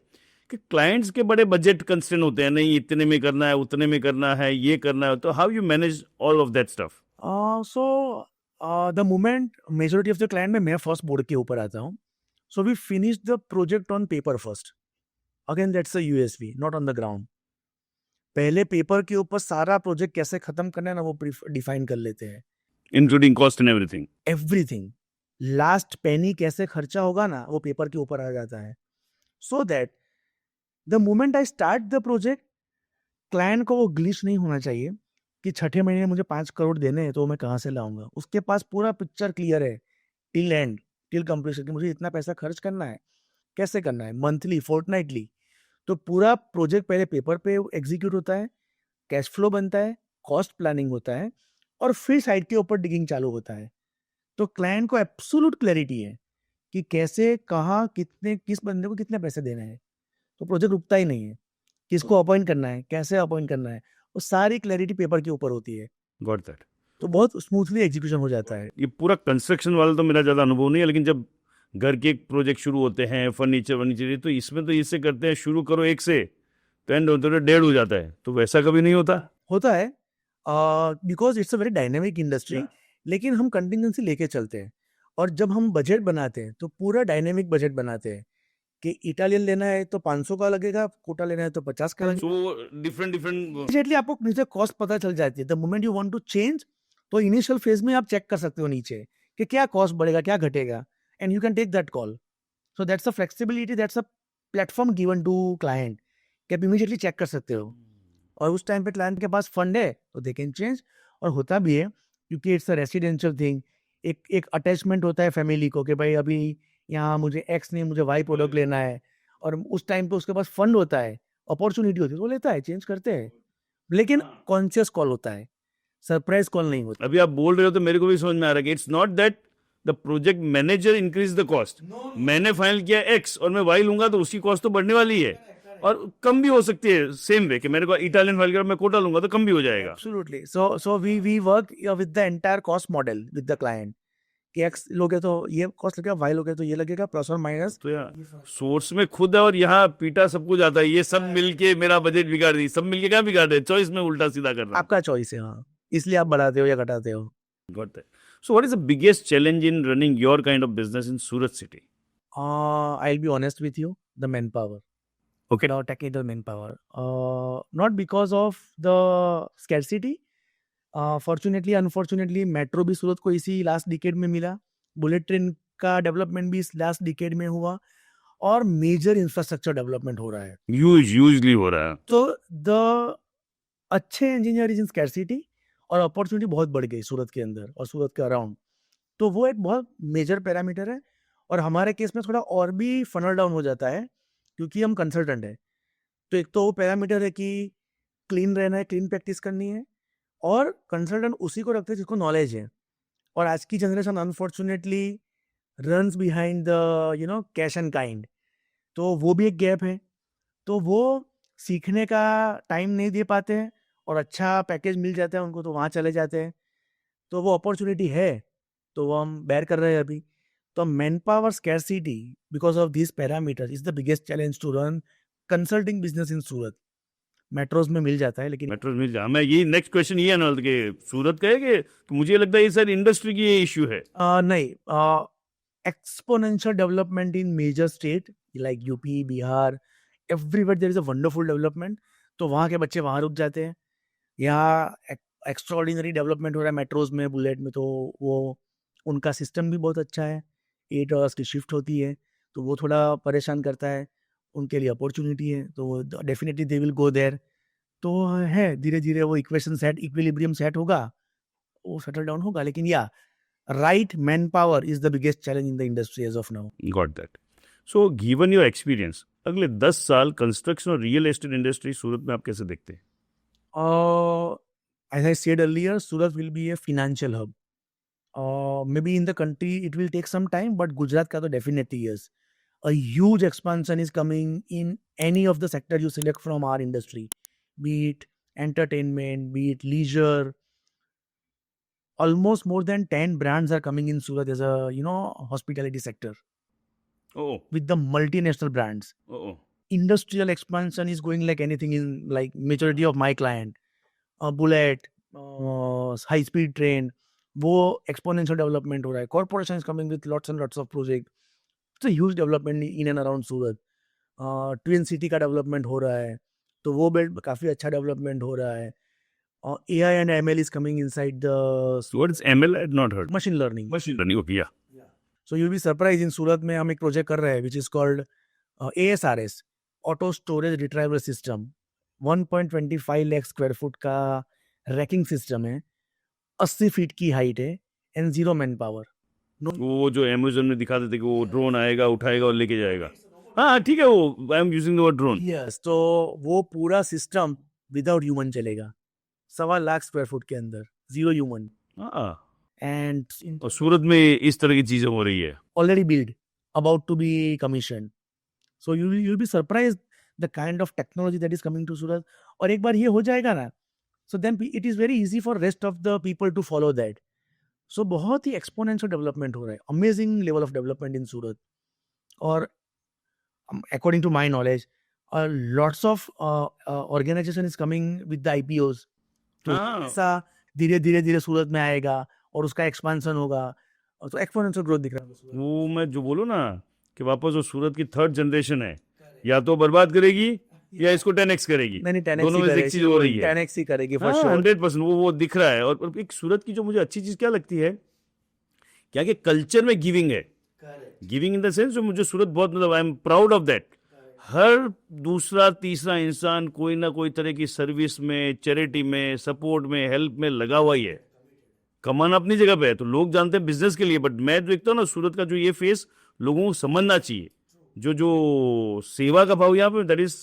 कि क्लाइंट्स के बड़े बजट कंस्ट्रेंट होते हैं, नहीं इतने में करना है, उतने में करना है, ये करना है, तो how you manage all of that stuff? The moment majority of the client में मैं फर्स्ट बोर्ड के ऊपर आता हूँ, so we finish the project on paper first. Again that's a USP, not on the ground. पहले पेपर के ऊपर सारा प्रोजेक्ट कैसे खत्म करना है ना, वो डिफाइन कर लेते हैं, including cost and everything. Everything. Last penny कैसे खर्चा होगा ना, वो पेपर के ऊपर आ जाता है, so that the moment I start the project, client को वो ग्लिच नहीं होना चाहिए कि छठे महीने मुझे 5 करोड़ देने हैं तो मैं कहाँ से लाऊंगा। उसके पास पूरा पिक्चर क्लियर है टिल एंड, टिल कंप्लीशन, कि मुझे इतना पैसा खर्च करना है, कैसे करना है, मंथली, फोर्टनाइटली। तो पूरा प्रोजेक्ट पहले पेपर पे एग्जीक्यूट होता है, कैश फ्लो बनता है, कॉस्ट प्लानिंग होता है, और फिर साइड के ऊपर डिगिंग चालू होता है। तो क्लाइंट को एब्सोल्यूट क्लैरिटी है कि कैसे, कहाँ, कितने, किस बंदे को कितने पैसे देने हैं। तो प्रोजेक्ट रुकता ही नहीं है, किसको अपॉइंट करना है, कैसे अपॉइंट करना है, वो सारी क्लैरिटी पेपर के ऊपर होती है। Got that. तो बहुत स्मूथली एग्जीक्यूशन हो जाता है। ये पूरा कंस्ट्रक्शन वाला तो मेरा ज़्यादा अनुभव नहीं है, लेकिन जब घर के प्रोजेक्ट शुरू होते हैं, फर्नीचर, तो इसमें तो इससे करते हैं, शुरू करो एक से तो एंड होते होते 1.5 हो जाता है। तो वैसा कभी नहीं होता? होता है, because it's a very dynamic industry. लेकिन हम कंटिजेंसी लेके चलते हैं, और जब हम बजट बनाते हैं तो पूरा डायनेमिक बजट बनाते हैं कि इटालियन लेना है तो 500 का लगेगा, कोटा लेना है तो 50 का लगेगा। सो डिफरेंट इमीडिएटली आपको नीचे कॉस्ट पता चल जाती है। The moment you want to change, तो इनिशियल फेज में आप चेक कर सकते हो नीचे कि क्या कॉस्ट बढ़ेगा, क्या घटेगा, and you can take that call. So that's a flexibility, that's a platform given to client कि आप इमीडिएटली चेक कर सकते हो। और उस टाइम पे क्लाइंट के पास फंड है तो दे कैन चेंज। और होता भी है, क्योंकि इट्स अ रेसिडेंशियल थिंग। एक अटैचमेंट होता है फैमिली को कि भाई अभी यहाँ मुझे एक्स नहीं, मुझे वाई प्रोडक्ट लेना है, और उस टाइम पे उसके पास फंड होता है, अपॉर्चुनिटी होती है, तो वो लेता है, चेंज करते हैं। लेकिन कॉन्शियस कॉल होता है, सरप्राइज कॉल नहीं होता। अभी आप बोल रहे हो तो मेरे को भी समझ में आ रहा है कि it's not that the project manager increase the cost. मैंने फाइनल किया एक्स और मैं वाई लूंगा तो उसकी कॉस्ट तो बढ़ने वाली है, और कम भी हो सकती है। सेम वे कि मेरे को इटालियन फाइल किया मैं कोटा लूंगा तो कम भी हो जाएगा। Absolutely. So we work with the entire cost model with the client. कि एक्स लोगे तो ये कॉस्ट लगेगा, वाई लोगे तो ये लगेगा, प्लस और माइनस। तो यार सोर्स में खुद है और यहाँ पीटा सब कुछ आता है, ये सब मिलके मेरा बजट बिगाड़ दी। सब मिलके क्या बिगाड़ रहे? चॉइस में उल्टा सीधा कर रहा आपका चॉइस है, हाँ, इसलिए आप बढ़ाते हो या घटाते हो। Got that. So what is the biggest challenge in running your kind of business in Surat city? I'll be honest with you, the manpower. Okay. The technical manpower. Not because of the scarcity. Fortunately, unfortunately, metro भी सूरत को इसी लास्ट डिकेड में मिला, बुलेट ट्रेन का डेवलपमेंट भी इस लास्ट डिकेड में हुआ, और मेजर इंफ्रास्ट्रक्चर डेवलपमेंट हो रहा है। यूजली हो रहा है। तो द अच्छे इंजीनियर इज इन स्कैरसिटी, और अपॉर्चुनिटी बहुत बढ़ गई सूरत के अंदर और सूरत के अराउंड। तो वो एक बहुत मेजर पैरामीटर है। और हमारे केस में थोड़ा और भी फनल डाउन हो जाता है, क्योंकि हम कंसल्टेंट हैं। तो एक तो वो पैरामीटर है कि क्लीन रहना है, क्लीन प्रैक्टिस करनी है, और कंसल्टेंट उसी को रखते हैं जिसको नॉलेज है। और आज की generation unfortunately runs behind the cash and kind. तो वो भी एक गैप है। तो वो सीखने का टाइम नहीं दे पाते हैं, और अच्छा पैकेज मिल जाता है उनको तो वहाँ चले जाते हैं। तो वो अपॉर्चुनिटी है, तो वो हम बेयर कर रहे हैं अभी। तो man power scarcity because of this parameter is the biggest challenge to run consulting business in Surat. Metros में मिल जाता है, लेकिन मेट्रो में जा मैं ये नेक्स्ट क्वेश्चन ये है ना कि सूरत का है कि मुझे लगता है ये सर इंडस्ट्री की ये इश्यू है। नहीं, exponential development in major state like UP, Bihar, everywhere there is a wonderful development. तो वहाँ के बच्चे वहाँ रुक जाते हैं। यहाँ एक्स्ट्राऑर्डिनरी डेवलपमेंट हो रहा है मेट्रोज में, बुलेट में, तो वो उनका सिस्टम भी बहुत अच्छा है, 8 आवर्स की शिफ्ट होती है, तो वो थोड़ा परेशान करता है। उनके लिए अपॉर्चुनिटी है, तो वो definitely they will go there. तो है, धीरे धीरे वो इक्वेशन सेट, इक्विलिब्रियम सेट होगा, वो सेटल डाउन होगा। लेकिन yeah right man power is the biggest challenge in the industry as of now. Got that. So given your experience, अगले 10 साल कंस्ट्रक्शन और रियल एस्टेट इंडस्ट्री सूरत में आप कैसे देखते हैं? As I said earlier, Surat will be a financial hub. Maybe in the country it will take some time, but Gujarat ka to definitely yes. A huge expansion is coming in any of the sector you select from our industry, be it entertainment, be it leisure. Almost more than 10 brands are coming in Surat as a, hospitality sector Oh, with the multinational brands. oh, Industrial expansion is going like anything in like majority of my client. Bullet, high speed train, वो exponential development हो रहा है. Corporation is coming with lots and lots of project. It's a huge development in and around Surat. Twin city का डेवलपमेंट हो रहा है, तो वो बेल्ट काफ़ी अच्छा डेवलपमेंट हो रहा है. AI and ML is coming inside the so what is ML? I had not heard. machine learning. Machine learning. Okay, yeah. So you'll be surprised, in सूरत में हम एक प्रोजेक्ट कर रहे हैं which is called ASRS, Auto Storage Retrieval System. 1.25 lakh square foot का रैकिंग सिस्टम है, 80 फीट की हाइट है एंड जीरो मैन पावर. वो जो अमेज़न में दिखाते थे कि वो ड्रोन आएगा, उठाएगा और लेके जाएगा. हाँ, ठीक है, वो I am using the word drone. Yes, तो वो पूरा सिस्टम विदाउट ह्यूमन चलेगा, 1.25 लाख स्क्वायर फुट के अंदर, जीरो ह्यूमन. हाँ, एंड और सूरत में इस तरह की चीजें हो रही है. already built, about to be commissioned. So you'll be surprised the kind of technology that is coming to Surat. और एक बार ये हो जाएगा ना, so then it is very easy for rest of the people to follow that. So बहुत ही exponential development हो रहा है, amazing level of development in Surat. और according to my knowledge, lots of organization is coming with the IPOs. तो हाँ. ऐसा धीरे धीरे सूरत में आएगा और उसका एक्सपांशन होगा, तो एक्सपोनेंशियल ग्रोथ दिख रहा है. वो मैं जो बोलूँ ना कि वापस वो सूरत की थर्ड जनरेशन है, या तो बर्बाद करेगी या इसको 10x करेगी. नहीं 10x दोनों में से एक चीज हो रही है. 10x ही करेगी फॉर हाँ, श्योर. 100% वो दिख रहा है. और एक सूरत की जो मुझे अच्छी चीज क्या लगती है, क्या कि कल्चर में गिविंग है. गिविंग इन द सेंस जो मुझे सूरत बहुत, मतलब I am proud of that. हर दूसरा तीसरा इंसान कोई ना कोई तरह की सर्विस में, चैरिटी में, सपोर्ट में, हेल्प में लगा हुआ ही है. कमाना अपनी जगह पे है, तो लोग जानते हैं बिजनेस के लिए, बट मैं देखता हूँ ना सूरत का जो ये फेस लोगों को समझना चाहिए, जो सेवा का भाव यहाँ पे, that is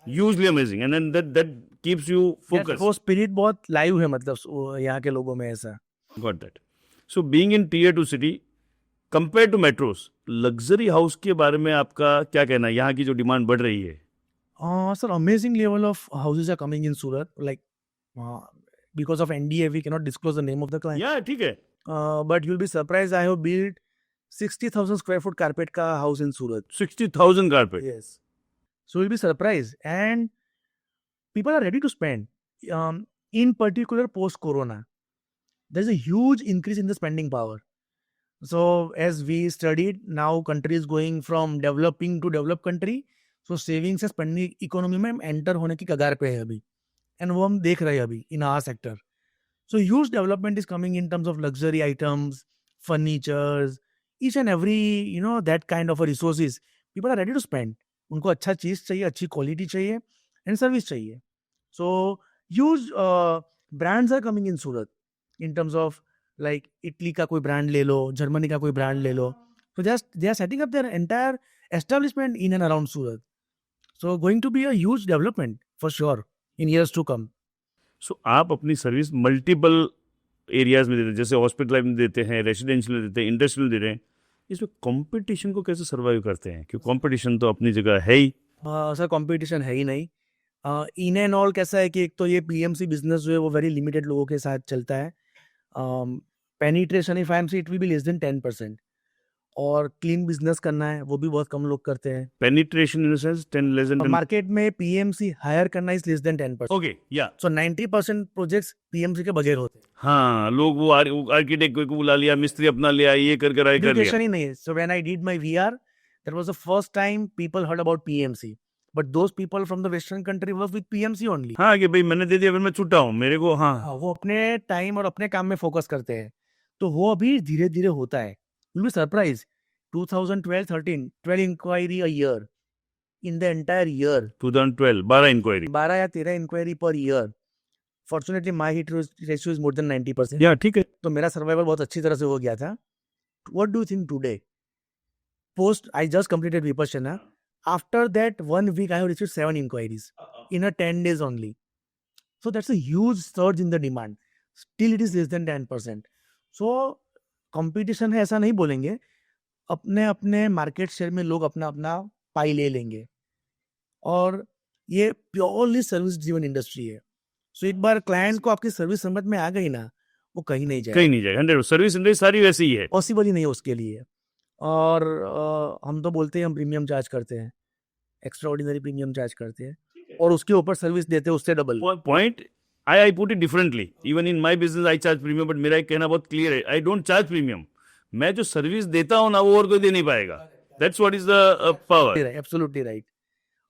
hugely amazing and that keeps you focus. वो स्पिरिट बहुत लाइव है, मतलब यहाँ के लोगों में ऐसा. Got that. So being in tier 2 city compare to metros, luxury house के बारे में आपका क्या कहना है? यहाँ की जो डिमांड बढ़ रही है. Sir, amazing level of houses are coming in Surat. Like because of NDA, we cannot disclose the name of the client. या ठीक है. But you'll be surprised. I have built 60,000 square foot carpet ka house in Surat. 60,000 carpet. Yes. So you'll be surprised, and people are ready to spend. In particular, post Corona, there's a huge increase in the spending power. So as we studied, now country is going from developing to developed country. So savings से spending economy में enter होने की कगार पे है अभी, and वो हम देख रहे हैं अभी in our sector. So huge development is coming in terms of luxury items, furnitures, each and every that kind of a resources. People are ready to spend. उनको अच्छा चीज चाहिए, अच्छी क्वालिटी चाहिए, and service चाहिए. So huge brands are coming in Surat in terms of like Italy का कोई ब्रांड ले लो, जर्मनी का कोई ब्रांड ले लो. So just they are setting up their entire establishment in and around Surat. So going to be a huge development for sure in years to come. सो आप अपनी सर्विस मल्टीपल एरियाज में देते हैं, जैसे हॉस्पिटल में देते हैं, रेसिडेंशियल में देते हैं, इंडस्ट्रियल दे रहे हैं. इसमें कंपटीशन को कैसे सर्वाइव करते हैं? क्योंकि कंपटीशन तो अपनी जगह है ही. सर कंपटीशन है ही नहीं. इन एंड ऑल कैसा है कि एक तो ये पीएमसी बिजनेस जो है वो वेरी लिमिटेड लोगों के साथ चलता है. Penetration if I am see it will be less than 10%. और क्लीन बिजनेस करना है वो भी बहुत कम लोग करते हैं. Penetration in the sense 10 less than 10. Market में पीएमसी हायर करना इज लेस देन 10%. ओके, या. सो 90% प्रोजेक्ट्स पीएमसी के बगैर होते हैं. हाँ, लोग वो आर्किटेक्ट को बुला लिया, मिस्त्री अपना लिया, ये कर लिया. एजुकेशन ही नहीं है. So when I did my VR, that was the first time people heard about PMC, but those people from the western country work with PMC only. हाँ, कि भाई मैंने दे दिया, फिर मैं छुट्टा हूँ, मेरे को. हाँ, वो अपने टाइम और अपने काम में फोकस करते हैं. तो वो अभी धीरे धीरे होता है. You will be surprise. 2012-13 12 inquiry a year in the entire year. 2012 12 inquiry. 12 या 13 inquiry per year. Fortunately my hit ratio is more than 90%. Yeah ठीक है. तो मेरा सर्वाइवल बहुत अच्छी तरह से हो गया था. What do you think today? Post I just completed Vipassana. After that 1 week I have received 7 inquiries in a 10 days only. So that's a huge surge in the demand. Still it is less than 10%. So competition है ऐसा नहीं बोलेंगे. अपने अपने मार्केट शेयर में लोग अपना अपना पाई ले लेंगे. और ये प्योरली सर्विस ड्रिवन इंडस्ट्री है. सो एक बार क्लाइंट को आपकी सर्विस समझ में आ गई ना, वो कहीं नहीं जाएगा, कहीं नहीं जाएगा। 100 सर्विस इंडस्ट्री सारी वैसी ही है। पॉसिबल ही नहीं है उसके लिए। और हम तो बोलते हैं हम प्रीमियम चार्ज करते हैं, एक्स्ट्रा ऑर्डिनरी प्रीमियम चार्ज करते हैं, और उसके ऊपर सर्विस देते हैं उससे double. Point I put it differently. Even in my business I charge premium, but मेरा एक कहना बहुत क्लियर है, आई डोंट चार्ज प्रीमियम। मैं जो सर्विस देता हूँ ना, वो और कोई दे नहीं पाएगा। That's what is the power. Absolutely right.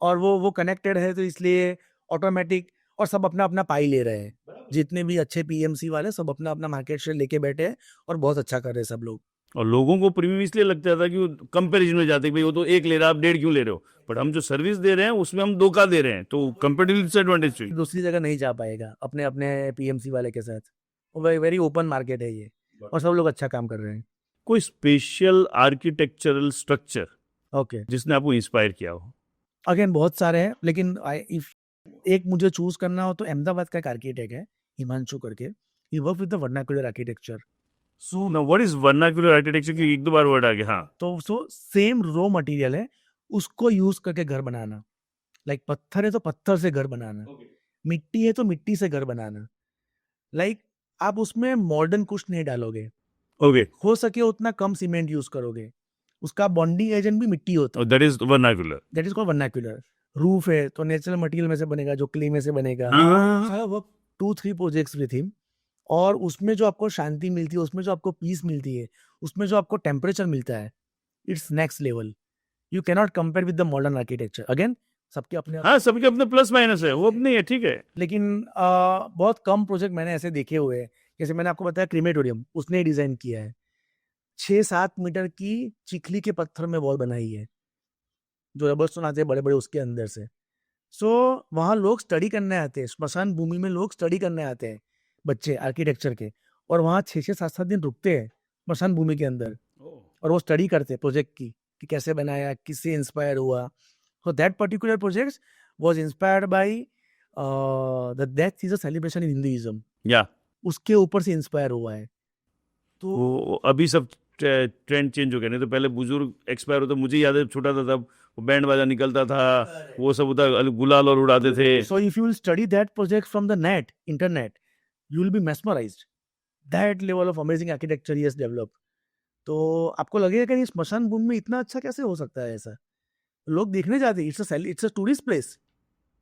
और वो कनेक्टेड है, तो इसलिए ऑटोमेटिक, और सब अपना अपना पाई ले रहे हैं। जितने भी अच्छे पीएमसी वाले सब अपना अपना मार्केट शेयर लेके बैठे हैं और बहुत अच्छा कर रहे हैं सब लोग। और लोगों को प्रीमियम इसलिए लगता था कि वो कंपेरिजन में जाते कि भाई वो तो 1 ले रहा है, आप 1.5 क्यों ले रहे हो। बट हम जो सर्विस दे रहे हैं उसमें हम 2 का दे रहे हैं, तो कंपेरेटिव डिसएडवांटेज चाहिए। दूसरी जगह नहीं जा पाएगा अपने अपने पीएमसी वाले के साथ। वेरी ओपन मार्केट है ये, और सब लोग अच्छा काम कर रहे हैं। कोई स्पेशल आर्किटेक्चरल स्ट्रक्चर ओके, जिसने आपको इंस्पायर किया हो? अगेन बहुत सारे हैं, लेकिन इफ एक मुझे चूज करना हो तो अहमदाबाद का एक आर्किटेक्ट है हिमांशु करके, he work with the vernacular architecture. So now what is vernacular architecture की 1-2 बार वर्ड आ गया। हाँ, तो सेम रॉ मटेरियल है, उसको यूज करके घर बनाना। लाइक पत्थर है तो पत्थर से घर बनाना, मिट्टी है तो मिट्टी से घर बनाना। लाइक आप उसमें मॉडर्न कुछ नहीं डालोगे, ओके, हो सके उतना कम सीमेंट यूज करोगे। उसका बॉन्डिंग एजेंट भी मिट्टी होता है, that is vernacular. That is called vernacular. Roof है तो नेचुरल मटेरियल में से बनेगा, जो क्ले में से बनेगा। वो 2-3 प्रोजेक्ट्स विथ हिम, और उसमें जो आपको शांति मिलती है, उसमें जो आपको पीस मिलती है, उसमें जो आपको टेम्परेचर मिलता है, it's next level. You cannot compare with the modern architecture. Again सबके अपने हाँ, सबके अपने प्लस माइनस है, वो अपने है, ठीक है। लेकिन बहुत कम प्रोजेक्ट मैंने ऐसे देखे हुए हैं। जैसे मैंने आपको बताया क्रीमेटोरियम, उसने डिजाइन किया है। 6-7 मीटर की चिखली के पत्थर में वॉल बनाई है, जो रबर स्टोन आते हैं बड़े बड़े उसके अंदर से। सो वहाँ लोग स्टडी करने आते हैं, स्मशान भूमि में लोग स्टडी करने आते हैं, बच्चे आर्किटेक्चर के, और वहाँ 6-7 दिन रुकते हैं स्मशान भूमि के अंदर, और वो स्टडी करते हैं प्रोजेक्ट की, कि कैसे बनाया, किससे इंस्पायर हुआ। So that particular project was inspired by the death is a celebration in Hinduism, या उसके ऊपर से इंस्पायर हुआ है। तो वो अभी सब ट्रेंड चेंज हो गया। नहीं तो पहले बुजुर्ग एक्सपायर होता, मुझे याद है छोटा था तब वो बैंड बाजा निकलता था, वो सब होता, गुलाल और उड़ाते थे। so if you will study that project from the internet, you will be mesmerized. That level of amazing architecture he has developed. तो आपको लगेगा कि स्मशान भूमि में इतना अच्छा कैसे हो सकता है ऐसा। लोग देखने जाते हैं, इट्स अ टूरिस्ट प्लेस।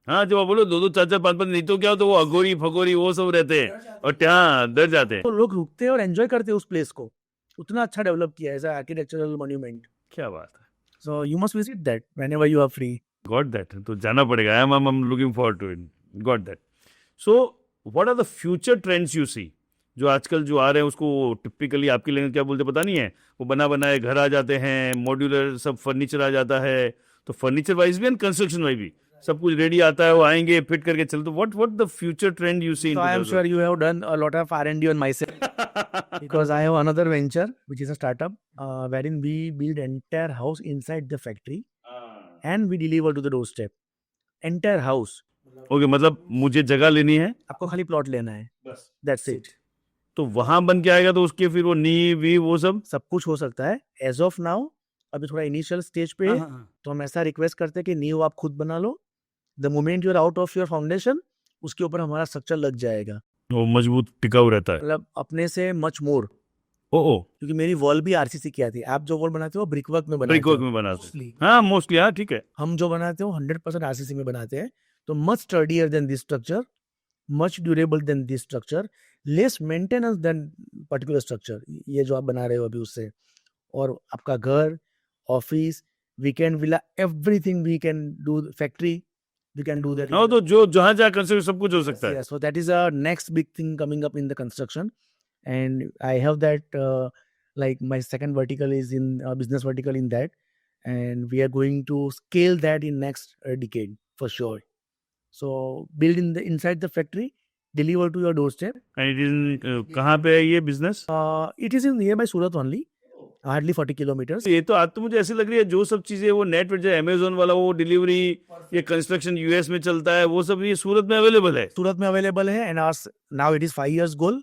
हाँ, जब आप बोलो 2-2, 4-4, 5-5 नहीं तो क्या हो, तो वो अघोरी फगोरी वो सब रहते हैं और ત્યાં डर जाते हैं। तो लोग रुकते हैं और एंजॉय करते हैं उस प्लेस को, उतना अच्छा डेवलप किया है एज आर्किटेक्चरल मॉन्यूमेंट। क्या बात है, so you must visit that whenever you are free. Got that. तो जाना पड़ेगा। I am looking forward to it. Got that. So what are the future trends you see, जो आजकल जो आ रहे हैं उसको टिपिकली आपकी लैंग्वेज क्या बोलते पता नहीं है, वो बना बनाए घर आ जाते हैं, मॉड्यूलर सब फर्नीचर आ जाता है। तो फर्नीचर वाइज भी एंड कंस्ट्रक्शन वाइज भी सब कुछ रेडी आता है, वो आएंगे फिट करके चलते। What the future trend you see in? So I am sure you have done a lot of R&D on myself because I have another venture which is a startup wherein we build entire house inside the factory and we deliver to the doorstep. Entire house. Okay, मतलब मुझे जगह लेनी है, आपको खाली प्लॉट लेना है, बस that's it. तो वहां बन के आएगा, तो उसके फिर वो नी वी वो सब कुछ हो सकता है एज ऑफ नाउ। अभी थोड़ा इनिशियल स्टेज पे है, तो हम ऐसा रिक्वेस्ट करते हैं कि नींव आप खुद बना लो। The moment you are out of your foundation, उसके ऊपर हमारा स्ट्रक्चर लग जाएगा, वो मजबूत टिकाऊ रहता है। मतलब अपने से मच मोर। ओ क्योंकि मेरी वॉल भी आरसीसी की आती है। आप जो वॉल बनाते हो ब्रिक वर्क में बनाते ब्रिक वर्क हो में बनाते mostly। हैं, हाँ मोस्टली, हाँ ठीक है। हम जो बनाते हो 100% आरसीसी में बनाते हैं, तो much sturdier than this structure, much durable than this structure, less maintenance than particular structure, ये जो आप बना रहे हो अभी उससे। और आपका घर, office, weekend villa, everything we can do, factory we can do that. हाँ, तो जो जहाँ जहाँ कंस्ट्रक्शन सब कुछ हो सकता है। So that is a next big thing coming up in the construction, and I have that like my second vertical is in business vertical in that, and we are going to scale that in next decade for sure. So build in the inside the factory, deliver to your doorstep. And it is कहाँ पे है ये business? It is in nearby Surat only, hardly 40 kilometers. ये तो आज तो मुझे ऐसी लग रही है जो सब चीजें वो नेट पे, जो अमेजोन वाला वो डिलीवरी, ये कंस्ट्रक्शन यूएस में चलता है, वो सब ये सूरत में अवेलेबल है। सूरत में available है, and ours now it is 5 years goal.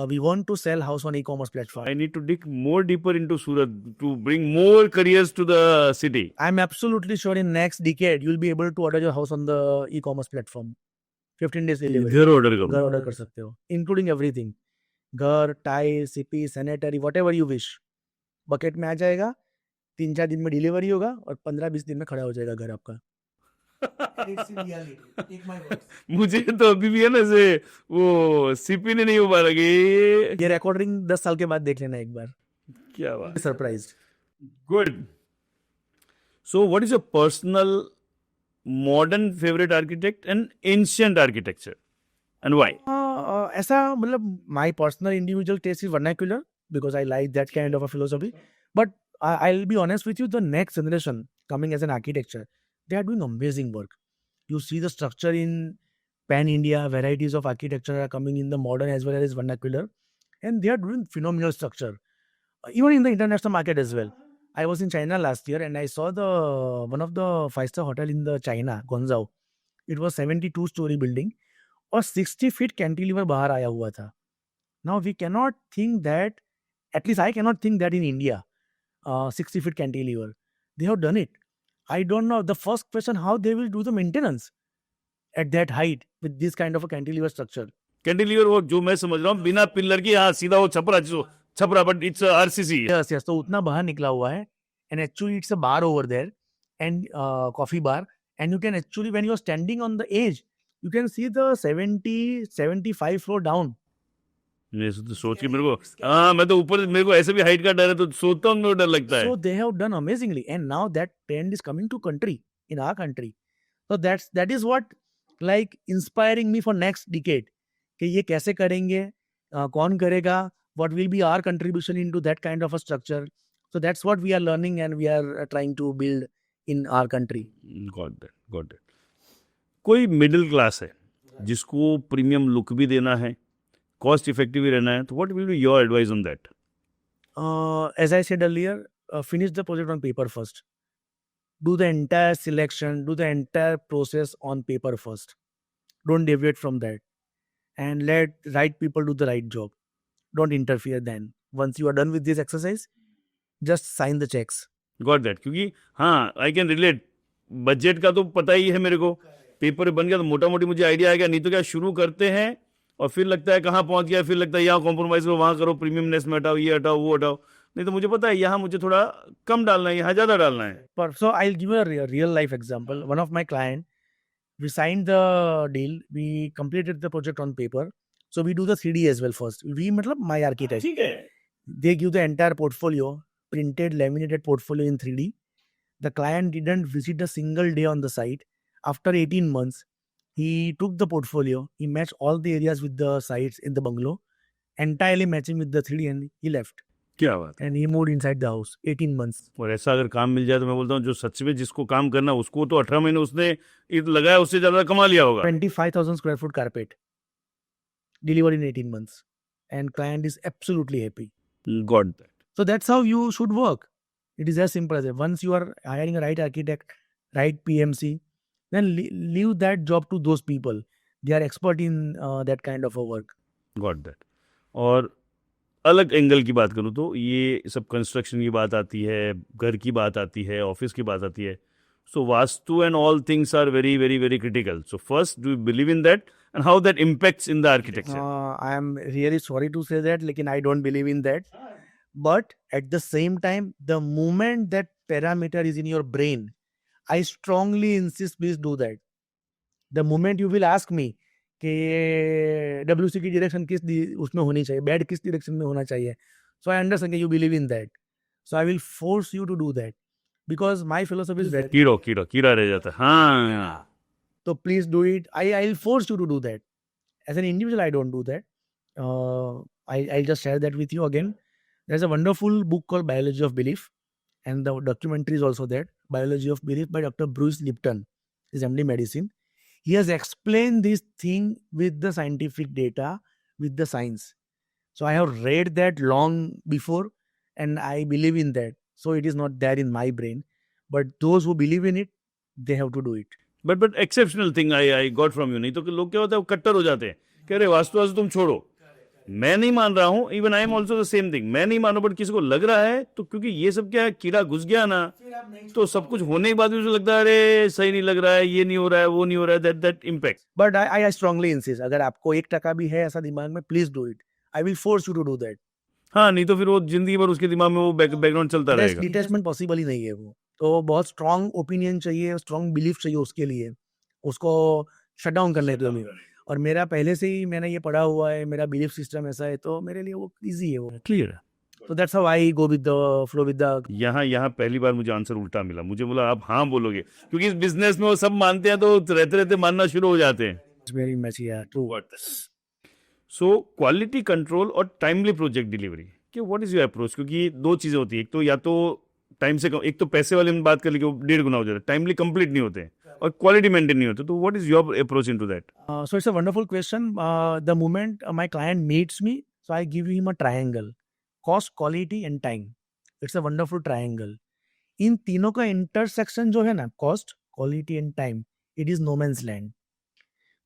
We want to sell house on e-commerce platform. I need to dig more deeper into Surat to bring more careers to the city. I'm absolutely sure in next decade you'll be able to order your house on the e-commerce platform. 15 days delivery, घर ऑर्डर घर करो. ऑर्डर कर सकते हो, इंक्लूडिंग एवरीथिंग, घर, tile, CP, sanitary, whatever you wish, bucket में आ जाएगा, 3-4 दिन में डिलीवरी होगा और 15-20 दिन में खड़ा हो जाएगा घर आपका. मुझे तो अभी भी है ना से वो सीपी ने नहीं उबाला कि ये रिकॉर्डिंग 10 साल के बाद देख लेना एक बार. क्या बात. Surprised. Good. So, what is your personal modern favorite architect and ancient architecture, and why? ऐसा मतलब my personal individual taste is vernacular because I like that kind of a philosophy. But I'll be honest with you, the next generation coming as an architecture, they are doing amazing work. You see the structure in pan India, varieties of architecture are coming in the modern as well as vernacular, and they are doing phenomenal structure. Even in the international market as well. I was in China last year and I saw the one of the 5-star hotel in the China, Guangzhou. It was 72-story building और 60 feet cantilever बाहर आया हुआ था. Now we cannot think that, at least I cannot think that in India, 60 feet cantilever. They have done it. I don't know. The first question, how they will do the maintenance at that height with this kind of a cantilever structure. Cantilever वो जो मैं समझ रहा हूँ बिना पिलर की, हाँ सीधा वो Chhapra but it's RCC. Yes, yes. तो उतना बाहर निकला हुआ है. And actually it's a bar over there and coffee bar. And you can actually, when you're standing on the edge, you can see the 70-75 floor down. ये तो सोच के मेरे को, हाँ मैं तो ऊपर, मेरे को ऐसे भी हाइट का डर है तो सोचता हूँ, मेरे को डर लगता है. So they have done amazingly, and now that trend is coming to country, in our country. So that is what like inspiring me for next decade. कि ये कैसे करेंगे, कौन करेगा, what will be our contribution into that kind of a structure. So that's what we are learning and we are trying to build in our country. Got that. कोई मिडिल क्लास है जिसको प्रीमियम लुक भी देना है, कॉस्ट इफेक्टिव भी रहना है, तो what will be your advice on that? As I said earlier, finish the project on paper first. Do the entire selection, do the entire process on paper first. Don't deviate from that. And let right people do the right job. Don't interfere then. Once you are done with this exercise, just sign the checks. Got that. क्योंकि हाँ आई कैन रिलेट, बजट का तो पता ही है मेरे को, पेपर बन गया तो मोटा मोटी मुझे आइडिया आएगा. नहीं तो क्या शुरू करते हैं और फिर लगता है कहाँ पहुंच गया, फिर लगता है यहाँ कॉम्प्रोमाइज करो, वहाँ करो, प्रीमियमनेस में हटाओ, ये हटाओ, वो हटाओ. नहीं तो मुझे पता है यहाँ मुझे थोड़ा कम डालना है, यहाँ ज़्यादा डालना है. So I'll give you a real life example. One of my client, we signed the deal, we completed the project on paper. So we do the 3D as well first. We मतलब my architect. ठीक है. They give the entire portfolio, printed, laminated portfolio in 3D. The client didn't visit a single day on the site. After 18 months, he took the portfolio, he matched all the areas with the sites in the bungalow, entirely matching with the 3D, and he left. क्या बात है. And he moved inside the house. 18 months. और ऐसा अगर काम मिल जाए तो मैं बोलता हूँ जो सच में जिसको काम करना उसको तो 18 महीने उसने लगाया, उससे ज़्यादा कमा लिया होगा. 25,000 square foot carpet. Delivered in 18 months. And client is absolutely happy. Got that. So that's how you should work. It is as simple as that. Once you are hiring a right architect, right PMC, then leave that job to those people. They are expert in that kind of a work. Got that. और अलग एंगल की बात करूँ तो ये सब कंस्ट्रक्शन की बात आती है, घर की बात आती है, ऑफिस की बात आती है. So vastu and all things are very very very critical. So first, do you believe in that and how that impacts in the architecture? I am really sorry to say that, लेकिन I don't believe in that. But at the same time, the moment that parameter is in your brain, I strongly insist, please do that. The moment you will ask me कि WC की डायरेक्शन उसमें होनी चाहिए, बेड किस डायरेक्शन में होना चाहिए, so I understand that you believe in that. So I will force you to do that because my philosophy is very. कीड़ा रह जाता है. हाँ. So please do it. I'll force you to do that. As an individual, I don't do that. I'll just share that with you again. There's a wonderful book called Biology of Belief, and the documentary is also there. Biology of Belief by Dr. Bruce Lipton. He's MD Medicine. He has explained this thing with the scientific data, with the science. So I have read that long before, and I believe in that. So it is not there in my brain. But those who believe in it, they have to do it. But exceptional thing I got from you. नहीं तो कि लोग क्या होता है वो कट्टर हो जाते हैं, कह रहे वास्तु तुम छोड़ो, मैं नहीं मान रहा हूँ, even I am also the same thing, मैं नहीं मानू, बट किसी को लग रहा है, तो क्योंकि ये सब क्या है, कीड़ा घुस गया ना, तो सब कुछ होने के बाद भी उसे लगता है अरे सही नहीं लग रहा है, ये नहीं हो रहा है, वो नहीं हो रहा है, that impact. But I strongly insist, अगर आपको 1% भी है ऐसा दिमाग में, please do it. I will force you to do that. हाँ, नहीं तो फिर वो जिंदगी भर उसके दिमाग में वो बैकग्राउंड चलता रहेगा. डिटैचमेंट पॉसिबल ही नहीं है वो. तो बहुत स्ट्रांग ओपिनियन चाहिए, स्ट्रांग बिलीफ चाहिए उसके लिए, उसको शट डाउन करने के लिए. और मेरा पहले से ही मैंने ये पढ़ा हुआ है, मेरा बिलीफ सिस्टम ऐसा है, तो मेरे लिए वो इजी है वो. क्लियर है. तो that's how I go with the flow with the. यहाँ पहली बार मुझे आंसर उल्टा मिला, मुझे बोला आप हाँ बोलोगे, क्योंकि इस बिजनेस में वो सब मानते हैं तो रहते रहते मानना शुरू हो जाते हैं. वेरी मच या ट्रू. सो क्वालिटी कंट्रोल और टाइमली प्रोजेक्ट डिलीवरी कि व्हाट इज योर अप्रोच, क्योंकि दो चीजें होती है, एक तो या तो टाइम से कम, एक तो पैसे वाले में बात कर ली कि वो 1.5 गुना हो जाता है, टाइमली कंप्लीट नहीं होते और क्वालिटी मेंटेन नहीं होते, तो what is your approach into that? So it's a wonderful question. The moment my client meets me, so I give him a triangle: cost, quality and time. It's a wonderful triangle. इन तीनों का इंटरसेक्शन जो है ना, cost, quality and time, it is no man's land.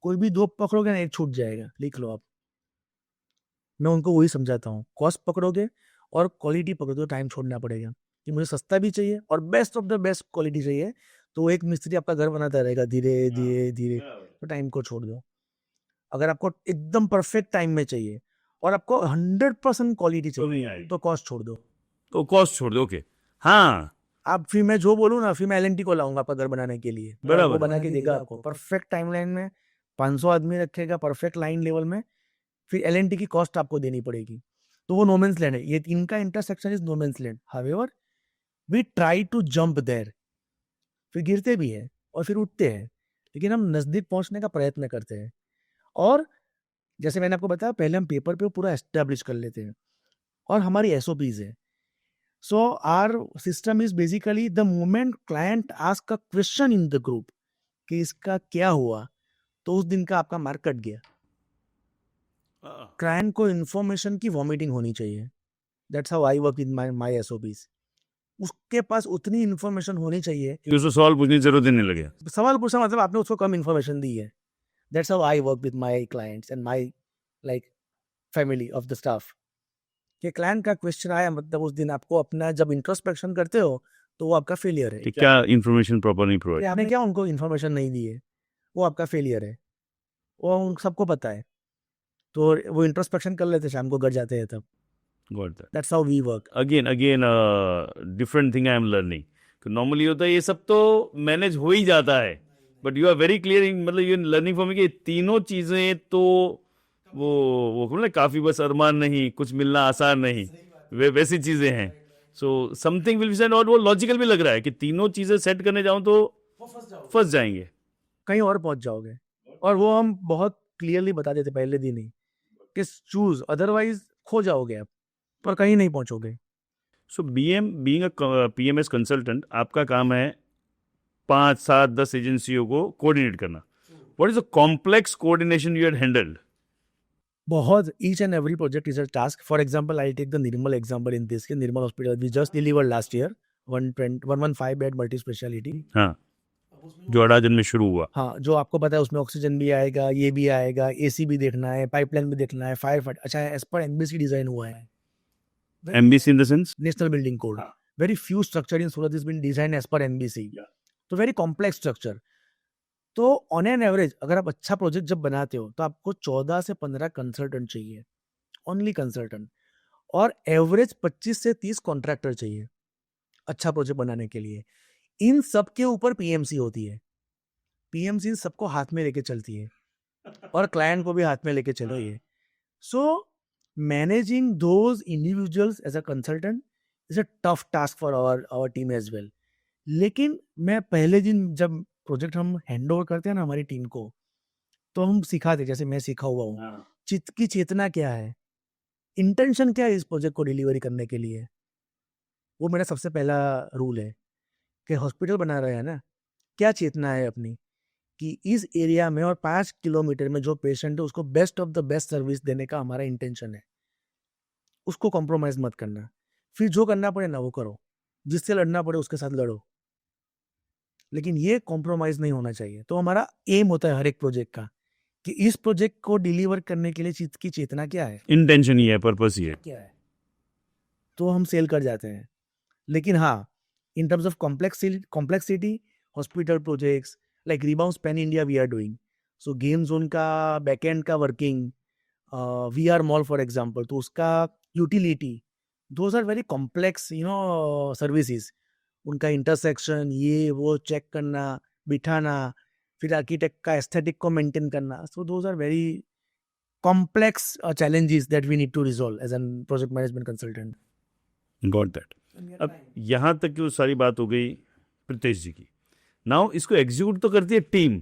कोई भी दो पकड़ोगे ना, एक छूट जाएगा. लिख लो आप. मैं उनको वही समझाता हूँ, कॉस्ट पकड़ोगे और क्वालिटी पकड़ोगे तो टाइम छोड़ना पड़ेगा, कि मुझे सस्ता भी चाहिए और best of the best quality चाहिए. तो एक मिस्त्री आपका घर बनाता रहेगा धीरे धीरे धीरे, तो टाइम को छोड़ दो. अगर आपको एकदम परफेक्ट टाइम में चाहिए और आपको 100% क्वालिटी चाहिए, तो कॉस्ट छोड़ दो. तो कॉस्ट छोड़ दो. ओके. हाँ, आप फिर मैं जो बोलूँ ना, फिर मैं एलएनटी को लाऊंगा आपका घर बनाने के लिए. बराबर. वो बना के देगा आपको परफेक्ट टाइमलाइन में, 500 आदमी रखेगा परफेक्ट लाइन लेवल में. फिर एलएनटी की कॉस्ट आपको देनी पड़ेगी. तो वो नोमेंस लैंड है. ये इनका intersection is no man's land. However we try to jump there. फिर गिरते भी हैं और फिर उठते हैं, लेकिन हम नजदीक पहुंचने का प्रयत्न करते हैं. और जैसे मैंने आपको बताया, पहले हम पेपर पे पूरा एस्टेब्लिश कर लेते हैं और हमारी एसओपीज है. So our system is basically the moment client ask a question in the group कि इसका क्या हुआ, तो उस दिन का आपका मार्क कट गया. क्लाइंट को इन्फॉर्मेशन की वॉमिटिंग होनी चाहिए. That's how I work with my SOPs. उसके पास उतनी इन्फॉर्मेशन होनी चाहिए, कि उसको सवाल पूछने की जरूरत ही नहीं लगे. सवाल पूछा मतलब आपने उसको कम इन्फॉर्मेशन दी है. That's how I work with my clients and my like family of the staff. कि क्लाइंट का क्वेश्चन आया, मतलब उस दिन आपको अपना जब इंट्रोस्पेक्शन करते हो, तो वो आपका फेलियर है. कि क्या इन्फॉर्मेशन प्रॉपर नहीं कि प्रोवाइड. आपने क्या उनको इन्फॉर्मेशन नहीं दी है, वो आपका फेलियर है. वो उन सबको पता है. तो वो इंट्रोस्पेक्शन कर लेते, शाम को घर जाते हैं तब. Got that. That's how we work. Again different thing I am learning. Normally होता है ये सब तो मैनेज हो ही जाता है, but you are very clear, मतलब यू लर्निंग फॉर मी कि तीनों चीजें तो वो काफी बस अरमान नहीं, कुछ मिलना आसान नहीं, वे वैसी चीजें हैं. So something will be set, और वो लॉजिकल भी लग रहा है कि तीनों चीजें सेट करने जाऊं तो फंस जाएंगे, कहीं और पहुंच जाओगे. और वो हम बहुत क्लियरली बता देते पहले दिन ही कि चूज, अदरवाइज खो जाओगे आप, पर कहीं नहीं पहुंचोगे. So being a PMS consultant, आपका काम है 5, 7, 10 एजेंसियों को कोऑर्डिनेट करना. What is the complex coordination you had handled? बहुत. Each and every project is a task. For example, I take the Nirmal example in this. Nirmal hospital we just delivered last year 115 bed multi specialty. हाँ, जो अडाजन में शुरू हुआ. हाँ, जो आपको पता है उसमें ऑक्सीजन भी आएगा, ये भी आएगा, एसी भी देखना है, पाइपलाइन भी देखना है, फायर फाइट. अच्छा, एज पर एनबीसी डिजाइन हुआ है. MBC in the sense national building code. Very few structure in Surat is been design as per NBC. तो वेरी कॉम्प्लेक्स स्ट्रक्चर. तो ऑन एन एवरेज अगर आप अच्छा प्रोजेक्ट जब बनाते हो, तो आपको 14 से 15 कंसल्टेंट चाहिए, ओनली कंसल्टेंट. और एवरेज 25 से 30 कॉन्ट्रैक्टर चाहिए अच्छा प्रोजेक्ट बनाने के लिए. इन सब के ऊपर पीएमसी होती है. पीएमसी सबको हाथ में लेके चलती है और क्लाइंट को भी हाथ में लेके चल रही है. So managing those individuals as a consultant is a tough task for our team as well. लेकिन मैं पहले दिन जब प्रोजेक्ट हम हैंड ओवर करते हैं ना हमारी टीम को, तो हम सिखाते, जैसे मैं सीखा हुआ हूँ, चित्त की चेतना क्या है, इंटेंशन क्या है इस प्रोजेक्ट को डिलीवरी करने के लिए. वो मेरा सबसे पहला रूल है कि हॉस्पिटल बना रहे हैं ना, क्या चेतना है अपनी, कि इस एरिया में और 5 किलोमीटर में जो पेशेंट है उसको best of the best service देने का हमारा इंटेंशन है. उसको कॉम्प्रोमाइज मत करना. फिर जो करना पड़े ना वो करो, जिससे लड़ना पड़े उसके साथ लड़ो, लेकिन ये कॉम्प्रोमाइज नहीं होना चाहिए. तो हमारा एम होता है हर एक प्रोजेक्ट का कि इस प्रोजेक्ट को डिलीवर करने के लिए चीज की चेतना क्या है, इंटेंशन ही है, पर्पस ही है. क्या है, तो हम सेल कर जाते हैं. लेकिन हाँ, in terms of complexity, hospital projects like rebounce pan India we are doing. So game zone का बैकएंड का working, VR mall for example, तो उसका utility, those are very complex services. उनका इंटरसेक्शन, ये वो चेक करना, बिठाना, फिर आर्किटेक्ट का एस्थेटिक को मेंटेन करना. So those are very complex challenges that we need to resolve as a project management consultant. Got that. अब यहाँ तक की वो सारी बात हो गई प्रीतेश जी की. नाउ इसको एग्जीक्यूट तो करती है टीम.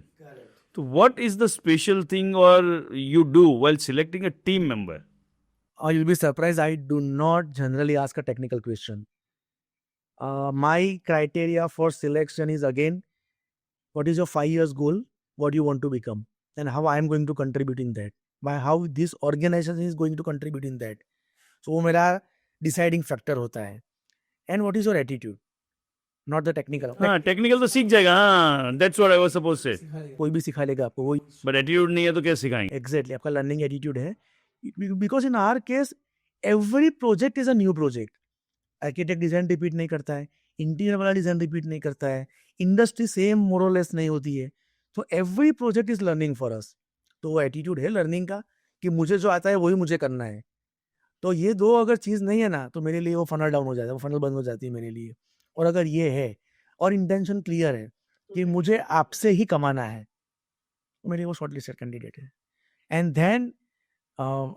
तो what is the special thing और you do while selecting a team member? You'll be surprised, I do not generally ask a technical question. My criteria for selection is again, what is your 5 years goal, what you want to become, and how I am going to contribute in that, by how this organization is going to contribute in that. So वो मेरा deciding factor होता है. And what is your attitude, not the technical. हाँ, टेक्निकल तो सीख जाएगा. हाँ, that's what I was suppose से. कोई भी सिखा लेगा आपको, वही बट एटीट्यूड नहीं है तो कैसे सिखाएंगे? एग्जैक्टली आपका लर्निंग एटीट्यूड है. Because in our case every project is a new project. Architect design repeat नहीं करता है, इंटीरियर वाला डिजाइन रिपीट नहीं करता है, इंडस्ट्री सेम मोरलेस नहीं होती है. तो every project is learning for us. तो वो एटीट्यूड है लर्निंग का कि मुझे जो आता है वही मुझे करना है. तो ये दो अगर चीज़ नहीं है ना, तो मेरे लिए वो फनल डाउन हो जाता है, वो फनल बंद हो जाती है मेरे लिए. और अगर ये है और इंटेंशन क्लियर है कि मुझे आपसे ही कमाना है, तो मेरे लिए वो शॉर्ट लिस्टेड कैंडिडेट है. And then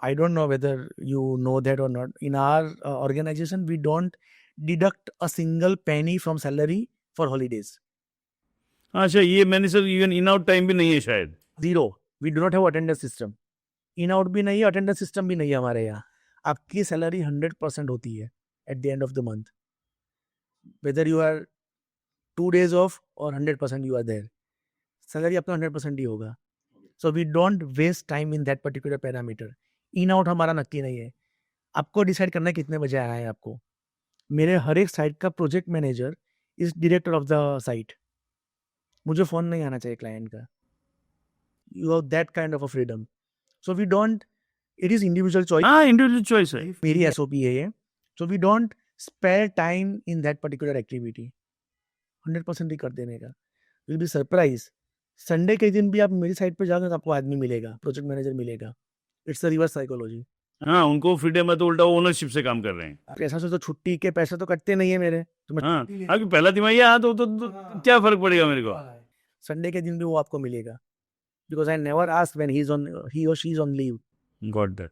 I don't know whether you know that or not. In our organization, we don't deduct a single penny from salary for holidays. अच्छा, ये मैंने sir even in out time भी नहीं है शायद. Zero. We do not have attendance system. In out भी नहीं है, attendance system भी नहीं है हमारे यहाँ. आपकी सैलरी 100% होती है at the end of the month. Whether you are 2 days off or 100% you are there. Salary आपका 100% ही होगा. So we don't waste time in that particular parameter. In out हमारा नक्की नहीं है. आपको डिसाइड करना है कितने बजे आना है आपको. मेरे हर एक साइट का project manager is director of the site. मुझे फ़ोन नहीं आना चाहिए क्लाइंट का. You have that kind of a freedom. So we don't, it is individual choice. हाँ, इंडिविजुअल चॉइस है. मेरी SOP है ये. So we don't spare time in that particular activity. 100% ही कर देने का. विल बी सरप्राइज, संडे के दिन भी आप मेरी साइट पे जाओगे तो आपको आदमी मिलेगा, प्रोजेक्ट मैनेजर मिलेगा. It's the reverse psychology. हाँ, उनको फ्रीडम है तो उल्टा ओनरशिप से काम कर रहे हैं. ऐसा सोचो, छुट्टी के पैसे तो कटते नहीं है मेरे, तो मैं हाँ, अभी पहला तिमाही है. हाँ, तो क्या फर्क पड़ेगा मेरे को? संडे के दिन भी वो आपको मिलेगा. Because I never ask when he or she is on leave. Got that.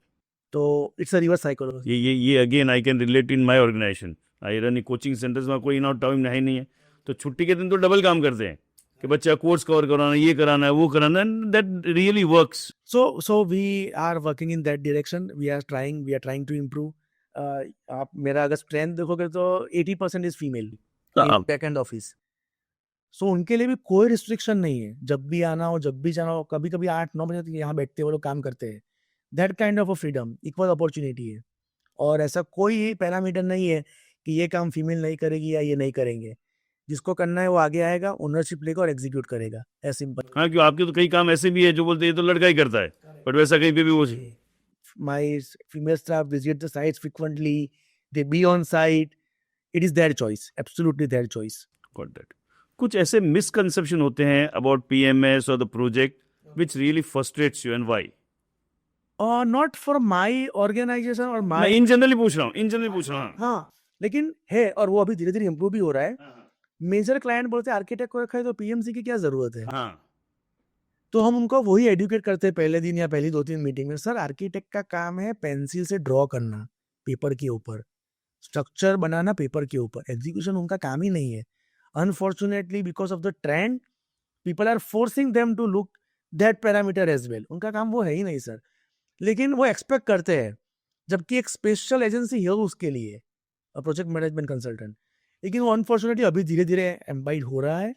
तो इट्स अ रिवर्स साइकोलॉजी. ये again I can relate in my organisation. I run coaching centres में कोई इन आउट टाइम नहीं है, तो छुट्टी के दिन तो डबल काम करते हैं कि बच्चा कोर्स कवर कराना, ये कराना है, वो कराना है. That really works. So we are working in that direction. We are trying to improve. आप मेरा अगर स्ट्रेंथ देखोगे तो 80% is female back end office. सो उनके लिए भी कोई रिस्ट्रिक्शन नहीं है. जब भी आना हो, जब भी जाना हो, कभी कभी 8-9 बजे तक यहाँ बैठते वो लोग काम करते हैं. That kind of a freedom, equal opportunity है. और ऐसा कोई पैरामीटर नहीं है कि ये काम फीमेल नहीं करेगी या ये नहीं करेंगे. जिसको करना है वो आगे आएगा, ओनरशिप लेगा और एग्जीक्यूट करेगा. ऐसा सिंपल. हाँ, क्यों आपके तो कई काम ऐसे भी है जो बोलते हैं ये तो लड़का ही करता है, बट वैसा कहीं पे भी वो. My female staff visit the sites frequently. They be on site. It is their choice. Absolutely their choice. Got that. कुछ ऐसे मिसकंसेप्शन होते हैं अबाउट PMS और the project which really frustrates you and why? Not for my organization or my. मैं इन जनरली पूछ रहा हूँ. हाँ, लेकिन है और वो अभी धीरे धीरे इम्प्रूव भी हो रहा है. मेजर क्लाइंट बोलते हैं आर्किटेक्ट को रखा है तो PMC की क्या जरूरत है. हाँ, तो हम उनको वही एडुकेट करते हैं पहले दिन या पहली 2-3 मीटिंग में. सर, आर्किटेक्ट का काम है पेंसिल से ड्रॉ करना पेपर के ऊपर, स्ट्रक्चर बनाना पेपर के ऊपर. एग्जीक्यूशन उनका काम ही नहीं है. Unfortunately because of the trend people are forcing them to look that parameter as well. उनका काम वो है ही नहीं सर. लेकिन वो एक्सपेक्ट करते हैं, जबकि एक स्पेशल एजेंसी है उसके लिए, प्रोजेक्ट मैनेजमेंट कंसल्टेंट. लेकिन वो अनफॉर्चुनेटली अभी धीरे धीरे एम्बाइड हो रहा है.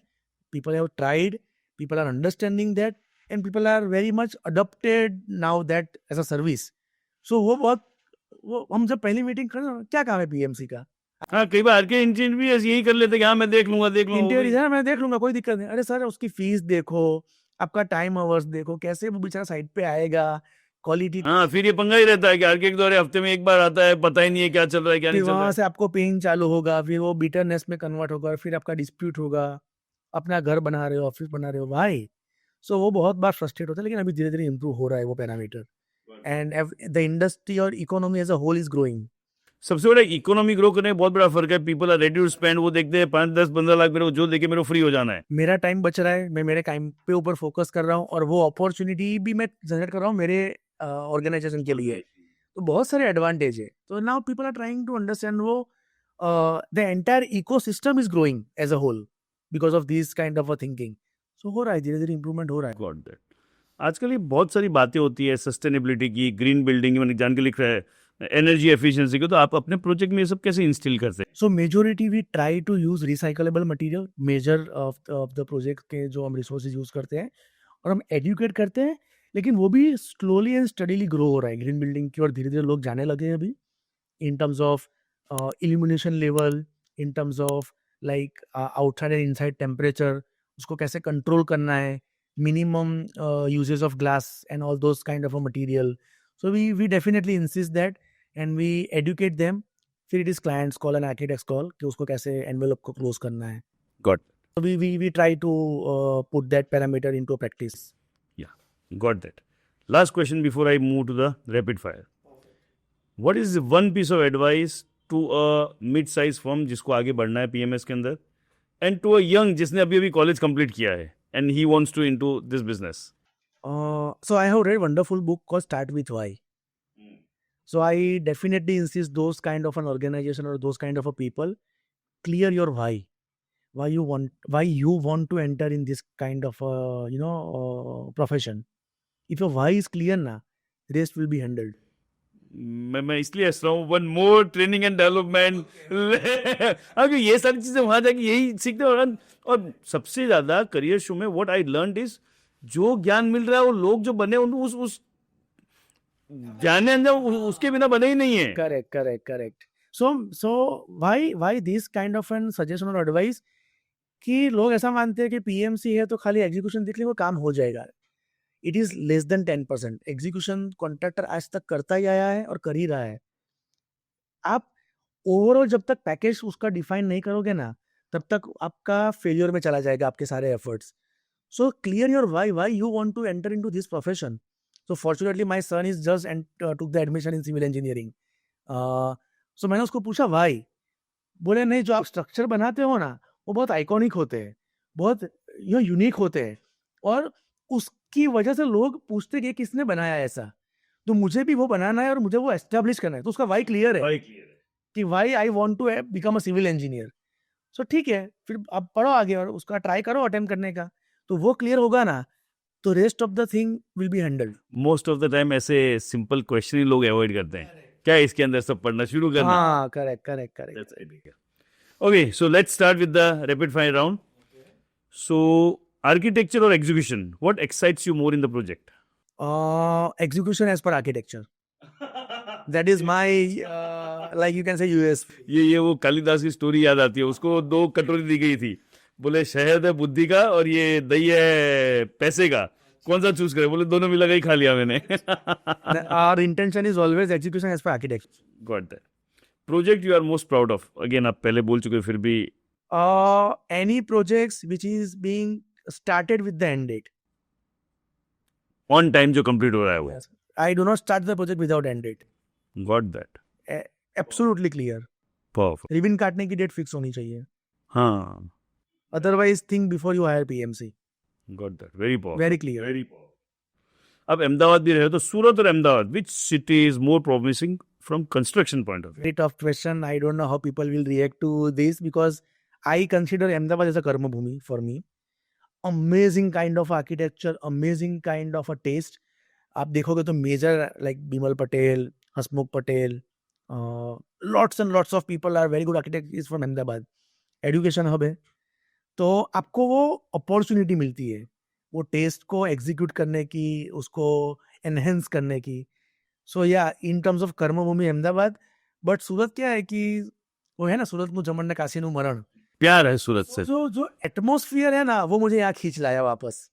People have tried, people are understanding that, and people are very much adopted now that as a service. So वो हम जब पहली मीटिंग कर रहे हैं, क्या काम है PMC का. हाँ, कई बार के इंजीनियर भी यही कर लेते हैं कि हाँ मैं देख लूंगा. इंटीरियर डिजाइन मैं देख लूंगा, कोई दिक्कत नहीं. अरे सर, उसकी फीस देखो, आपका टाइम आवर्स देखो, कैसे वो बेचारा साइट पे आएगा, क्वालिटी, हाँ, फिर ये पंगा ही रहता है कि आर्किटेक्ट द्वारा हफ्ते में एक बार आता है, पता ही नहीं है क्या चल रहा है क्या फिर नहीं चल रहा वहां है। से आपको पेइंग चालू होगा, फिर वो बिटरनेस में कन्वर्ट होगा, फिर आपका डिस्प्यूट होगा, अपना घर बना रहे हो, ऑफिस बना रहे हो भाई। सो वो बहुत बार फ्रस्ट्रेट होता है, लेकिन अभी धीरे धीरे इंप्रूव हो रहा है वो पैरामीटर, एंड द इंडस्ट्री और economy as a whole is growing. सबसे बड़ा इकोनॉमी ग्रो करने में बहुत बड़ा फर्क है। People are ready to spend, वो देखते हैं 5 10 15 लाख मेरे को जो देके मेरे को फ्री हो जाना है। मेरा टाइम बच रहा है, मैं मेरे टाइम पे ऊपर फोकस कर रहा हूँ, और वो अपॉर्चुनिटी भी मैं जनरेट कर रहा हूँ मेरे ऑर्गेनाइजेशन के लिए। तो बहुत सारे एडवांटेज है। तो now people are trying to understand वो the entire ecosystem is growing as a whole because of this kind of a thinking. सो हो रहा है, धीरे धीरे इंप्रूवमेंट हो रहा है। Got that. आजकल ये बहुत सारी बातें होती है सस्टेनेबिलिटी की, ग्रीन बिल्डिंग, मैंने जान के लिख रहा है, एनर्जी एफिशिएंसी को, तो आप अपने प्रोजेक्ट में ये सब कैसे इंस्टिल करते हैं? So majority we try to use recyclable material, major of the project के जो हम रिसोर्सेज यूज करते हैं, और हम एडुकेट करते हैं। लेकिन वो भी स्लोली एंड स्टडीली ग्रो हो रहा है ग्रीन बिल्डिंग की ओर, धीरे धीरे लोग जाने लगे हैं अभी, in terms of illumination level, in terms of like outside and inside temperature, उसको कैसे कंट्रोल करना है, minimum uses of glass and all those kind of a material. So we definitely insist that, and we educate them. फिर it is clients call and architects call कि उसको कैसे envelope को close करना है. Got So we try to put that parameter into practice. Yeah got that. Last question before I move to the rapid fire. What is one piece of advice to a mid size firm जिसको आगे बढ़ना है पीएमएस के अंदर, एंड टू अ यंग जिसने अभी अभी कॉलेज कंप्लीट किया है and he wants to into this business? So I have read wonderful book called Start With Why. So I definitely insist those kind of an organization or those kind of a people, clear your why you want to enter in this kind of a profession. If your why is clear na, rest will be handled. मैं इसलिए हंस रहा हूँ, one more training and development. अगर ये सारी चीजें वहां जाके यही सीखते हो। और सबसे ज्यादा करियर शो में व्हाट आई लर्नड इज, जो ज्ञान मिल रहा है वो लोग जो बने उस ज्ञान ने अंदर उसके बिना बने ही नहीं है। Correct. So why this kind of an suggestion or advice कि लोग ऐसा मानते हैं कि पीएमसी है तो खाली एग्जीक्यूशन देख लेंगे वो काम हो जाएगा। It is less than 10%। Execution contractor आज तक करता ही आया है और कर ही रहा है। आप ओवरऑल जब तक पैकेज उसका डिफाइन नहीं करोगे ना, तब तक आपका फेलियर में चला जाएगा आपके सारे efforts. So clear your why you want to enter into this profession. So fortunately my son is just and took the admission in civil engineering. सो मैंने उसको पूछा वाई, बोले नहीं, जो आप स्ट्रक्चर बनाते हो ना वो बहुत आइकॉनिक होते हैं, बहुत यूनिक होते हैं, और उसकी वजह से लोग पूछते कि किसने बनाया ऐसा, तो मुझे भी वो बनाना है और मुझे वो एस्टेब्लिश करना है। तो उसका वाई क्लियर है कि why I want to become a civil engineer. So ठीक है, फिर आप पढ़ो आगे और उसका ट्राई करो अटेम्प्ट करने का, तो वो क्लियर होगा ना, तो rest of the thing will be handled. Most of the time ऐसे सिंपल क्वेश्चन ही लोग अवॉइड करते हैं, क्या इसके अंदर सब पढ़ना शुरू करना। हाँ, correct. Okay, so let's start with the rapid fire round. So, architecture or execution, what excites you more in the project? Execution as per architecture. That is my like you can say USP. ये वो कालिदास की स्टोरी याद आती है। उसको 2 कटोरी दी गई थी, बोले शहद है बुद्धि का और ये दही है पैसे का, कौन सा चूज करे? बोले दोनों मिला के ही खा लिया मैंने। Our intention is always execution as per architecture. Got that. Project you are most proud of? Again आप पहले बोल चुके फिर भी। Any projects which is being started with the end date. On time जो complete हो रहा है वो। Yes. I do not start the project without end date. Got that. Absolutely clear. Perfect. Ribbon काटने की डेट फिक्स होनी चाहिए, हाँ, otherwise think before you hire PMC. got that. Very powerful. Very clear. Very powerful. अब अहमदाबाद भी रहे हो, तो सूरत और Ahmedabad, which city is more promising from construction point of view? Very tough question. I don't know how people will react to this because I consider Ahmedabad as a karma bhumi for me. Amazing kind of architecture, amazing kind of a taste. आप देखोगे तो major like Bimal Patel, Hasmukh Patel, lots and lots of people are very good architects is from Ahmedabad. Education hub है, तो आपको वो अपॉर्चुनिटी मिलती है वो टेस्ट को एग्जीक्यूट करने की, उसको एनहेंस करने की। सो या इन टर्म्स ऑफ कर्मभूमि अहमदाबाद। बट सूरत क्या है कि वो है ना, सूरत में जमन ने काशी नु मरण, प्यार है सूरत से। जो एटमोस्फियर है ना वो मुझे यहाँ खींच लाया वापस।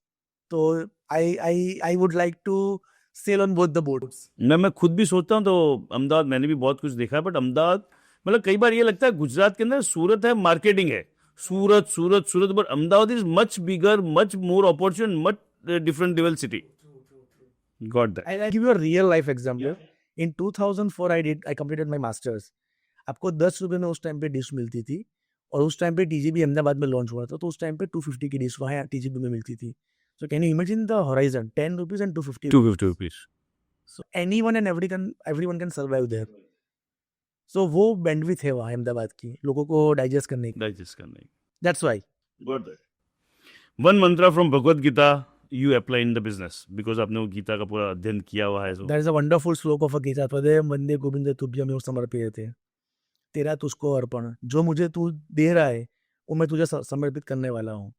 तो I would like to sail on both the boats. मैं खुद भी सोचता हूँ तो अहमदाबाद मैंने भी बहुत कुछ देखा है, बट अहमदाबाद मतलब कई बार ये लगता है गुजरात के अंदर सूरत है, मार्केटिंग है, Surat Surat Surat, but Ahmedabad is much bigger, much more opportunity, much different level city. Got that. I'll give you a real life example. In 2004 I completed my masters. आपको 10 रुपए में उस टाइम पे डिश मिलती थी, और उस टाइम पे टीजीबी अहमदाबाद में लॉन्च हुआ था, तो उस टाइम पे 250 की डिश वहाँ टीजीबी में मिलती थी. So can you imagine the horizon, 10 rupees and 250. 250 rupees. So anyone and everyone can survive there. So वो बैंडविथ है वहाँ अहमदाबाद की, लोगों को डाइजेस्ट करने की. डाइजेस्ट करने. That's why. Got that. One mantra from Bhagavad Gita you apply in the business, because आपने वो गीता का पूरा अध्ययन किया हुआ है. There is a wonderful श्लोक of a गीता. तदेव वंदे गोविंद तुभ्यमेव समर्पयते. तेरा तुझको अर्पण, जो मुझे तू दे रहा है वो मैं तुझे समर्पित करने वाला हूँ.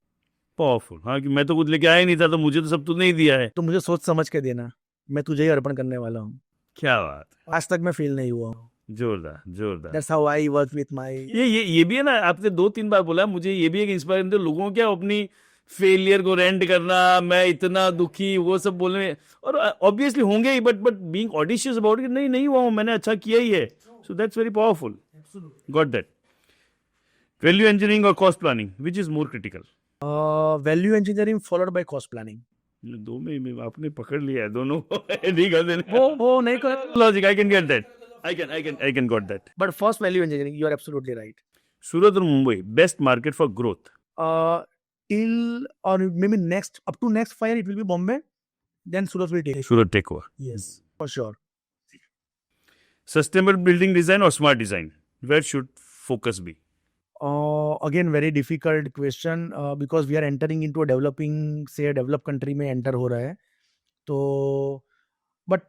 पावरफुल. हाँ, कि मैं तो कुछ लेके आया ही नहीं था, तो मुझे तो सब तूने ही दिया है. तो मुझे सोच समझ के देना, मैं तुझे ही अर्पण करने वाला हूँ. क्या बात. आज तक मैं फील नहीं हुआ हूँ. जोरदार जोरदार. That's how I work with my. ये भी है ना, आपने 2-3 बार बोला, मुझे ये भी एक इंस्पायर, लोगों को क्या अपनी फेलियर को रेंट करना, मैं इतना दुखी, वो सब बोलने, और ऑब्वियसली होंगे ही, but being audacious about it, नहीं हुआ हूँ, मैंने अच्छा किया ही है. So that's very powerful. Got that. Value engineering or cost planning, which is more critical? Value engineering followed by cost planning. दो में आपने पकड़ लिया है दोनों को. नहीं कर देने. वो नहीं कर. Logic, I can get that. I can got that. But first value engineering, you are absolutely right. Surat or Mumbai, best market for growth? Till or maybe up to next 5 years it will be Bombay. Then Surat will take. Surat take over. Yes, for sure. Sustainable building design or smart design? Where should focus be? Again, very difficult question because we are entering into a developed country में enter हो रहा है. तो but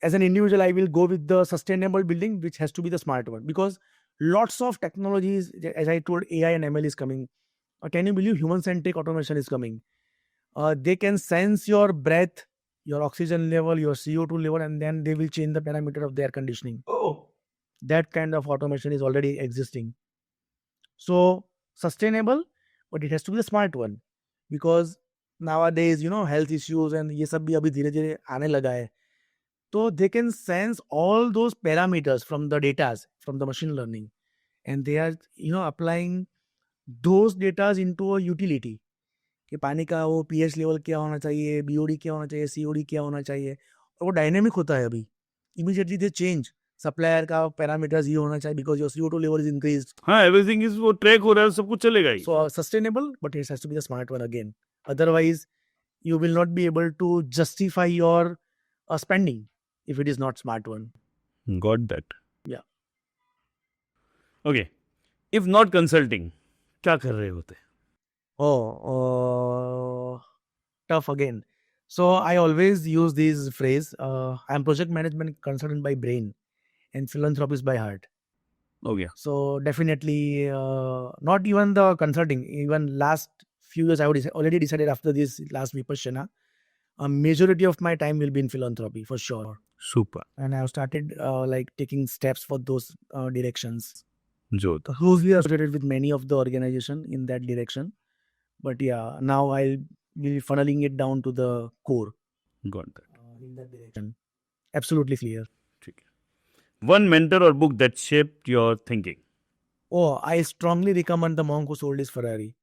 as an individual, I will go with the sustainable building, which has to be the smart one, because lots of technologies, as I told, AI and ML is coming. Can you believe human-centric automation is coming? They can sense your breath, your oxygen level, your CO2 level, and then they will change the parameter of the air conditioning. Oh, that kind of automation is already existing. So sustainable, but it has to be the smart one, because nowadays, health issues and ये सब भी अभी धीरे धीरे आने लगा है. So they can sense all those parameters from the data, from the machine learning, and they are applying those data into a utility. कि पानी का वो pH लेवल क्या होना चाहिए, BOD क्या होना चाहिए, COD क्या होना चाहिए, और वो डायनेमिक होता है अभी. Immediately they change. सप्लायर का पैरामीटर्स ये होना चाहिए because your CO2 level is increased. हाँ, everything is वो ट्रैक हो रहा है, सब कुछ चलेगा ही. So sustainable, but it has to be the smart one again. Otherwise, you will not be able to justify your spending if it is not smart one. Got that. Yeah. Okay. If not consulting, क्या कर रहे होते? Tough again. So I always use this phrase. I am project management consultant by brain and philanthropist by heart. Okay. So definitely not even the consulting. Even last few years, I would already decided after this last Vipassana, a majority of my time will be in philanthropy for sure. Super. And I have started taking steps for those directions. Jodha. Closely associated with many of the organization in that direction. But yeah, now I'll be funneling it down to the core. Got that. In that direction. Absolutely clear. One mentor or book that shaped your thinking? I strongly recommend The Monk Who Sold His Ferrari.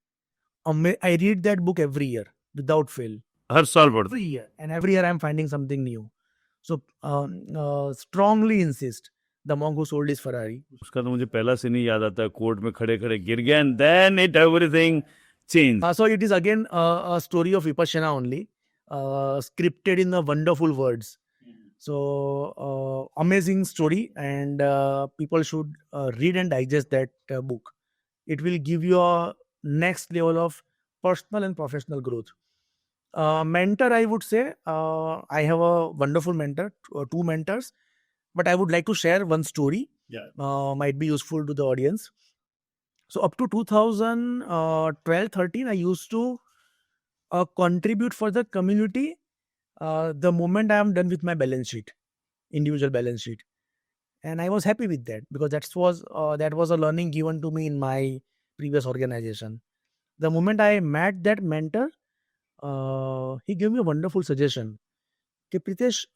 I read that book every year without fail. हर साल पढ़ते? Every year. And every year I'm finding something new. So strongly insist The Monk Who Sold His Ferrari. उसका तो मुझे पहला से नहीं याद आता, कोर्ट में खड़े खड़े गिर गए and then everything changed. So it is again a story of Vipassana only, scripted in the wonderful words. So amazing story, and people should read and digest that book. It will give you a next level of personal and professional growth. Mentor, I would say, I have a wonderful mentor, 2 mentors, but I would like to share one story. Yeah. Might be useful to the audience. So up to 2012-13, I used to contribute for the community the moment I am done with my balance sheet, individual balance sheet. And I was happy with that because that was a learning given to me in my previous organization. The moment I met that mentor, he give me a wonderful suggestion कि प्रीतेश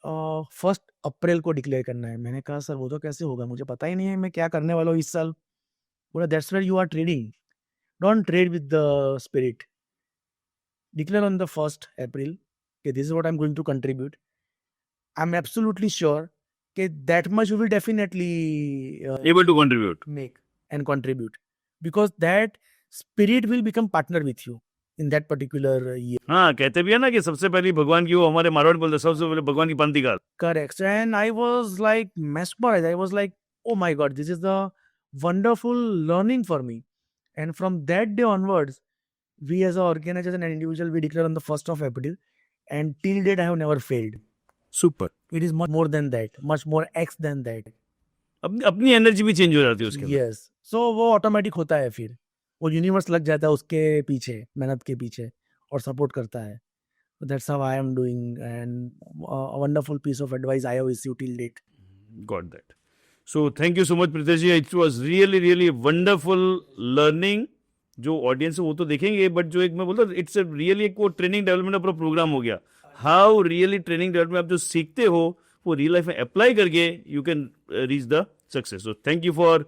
1 अप्रैल को डिक्लेयर करना है। मैंने कहा सर वो तो कैसे होगा, मुझे पता ही नहीं है मैं क्या करने वाला हूँ इस साल। बोला that's where you are trading, don't trade with the spirit, declare on the 1st April कि this is what I am going to contribute. I am absolutely sure कि that much we will definitely Able to contribute. make and contribute, because that spirit will become partner with you in that particular year. हाँ, कहते भी है ना कि सबसे पहले भगवान की, वो हमारे मारवाड़ बोलते हैं, सबसे पहले भगवान की पंक्ति का। Correct. And I was like mesmerized. I was like, oh my God, this is the wonderful learning for me. And from that day onwards, we as an organization and individual, we declare on the 1st of April. And till date, I have never failed. Super. It is much more than that, much more X than that. अपनी एनर्जी भी चेंज हो जाती है उसके अंदर। Yes. So वो ऑटोमेटिक होता है, फिर वो यूनिवर्स लग जाता है उसके पीछे, मेहनत के पीछे, और सपोर्ट करता है. That's how I am doing, and a wonderful piece of advice I have received till date. Got that. So thank you so much Pritesh ji. It was really wonderful learning. जो ऑडियंस है वो तो देखेंगे, बट जो एक मैं बोलता हूँ, इट्स रियली एक वो ट्रेनिंग डेवलपमेंट का प्रोग्राम हो गया. हाउ रियली ट्रेनिंग डेवलपमेंट आप जो सीखते हो वो रियल लाइफ में अप्लाई करके you can reach the success. So thank you for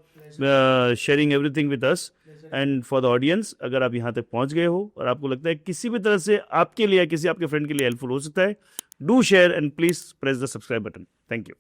sharing everything with us and for the audience. अगर आप यहाँ तक पहुँच गए हो और आपको लगता है किसी भी तरह से आपके लिए, किसी आपके फ्रेंड के लिए हेल्पफुल हो सकता है, do share and please press the subscribe button. Thank you.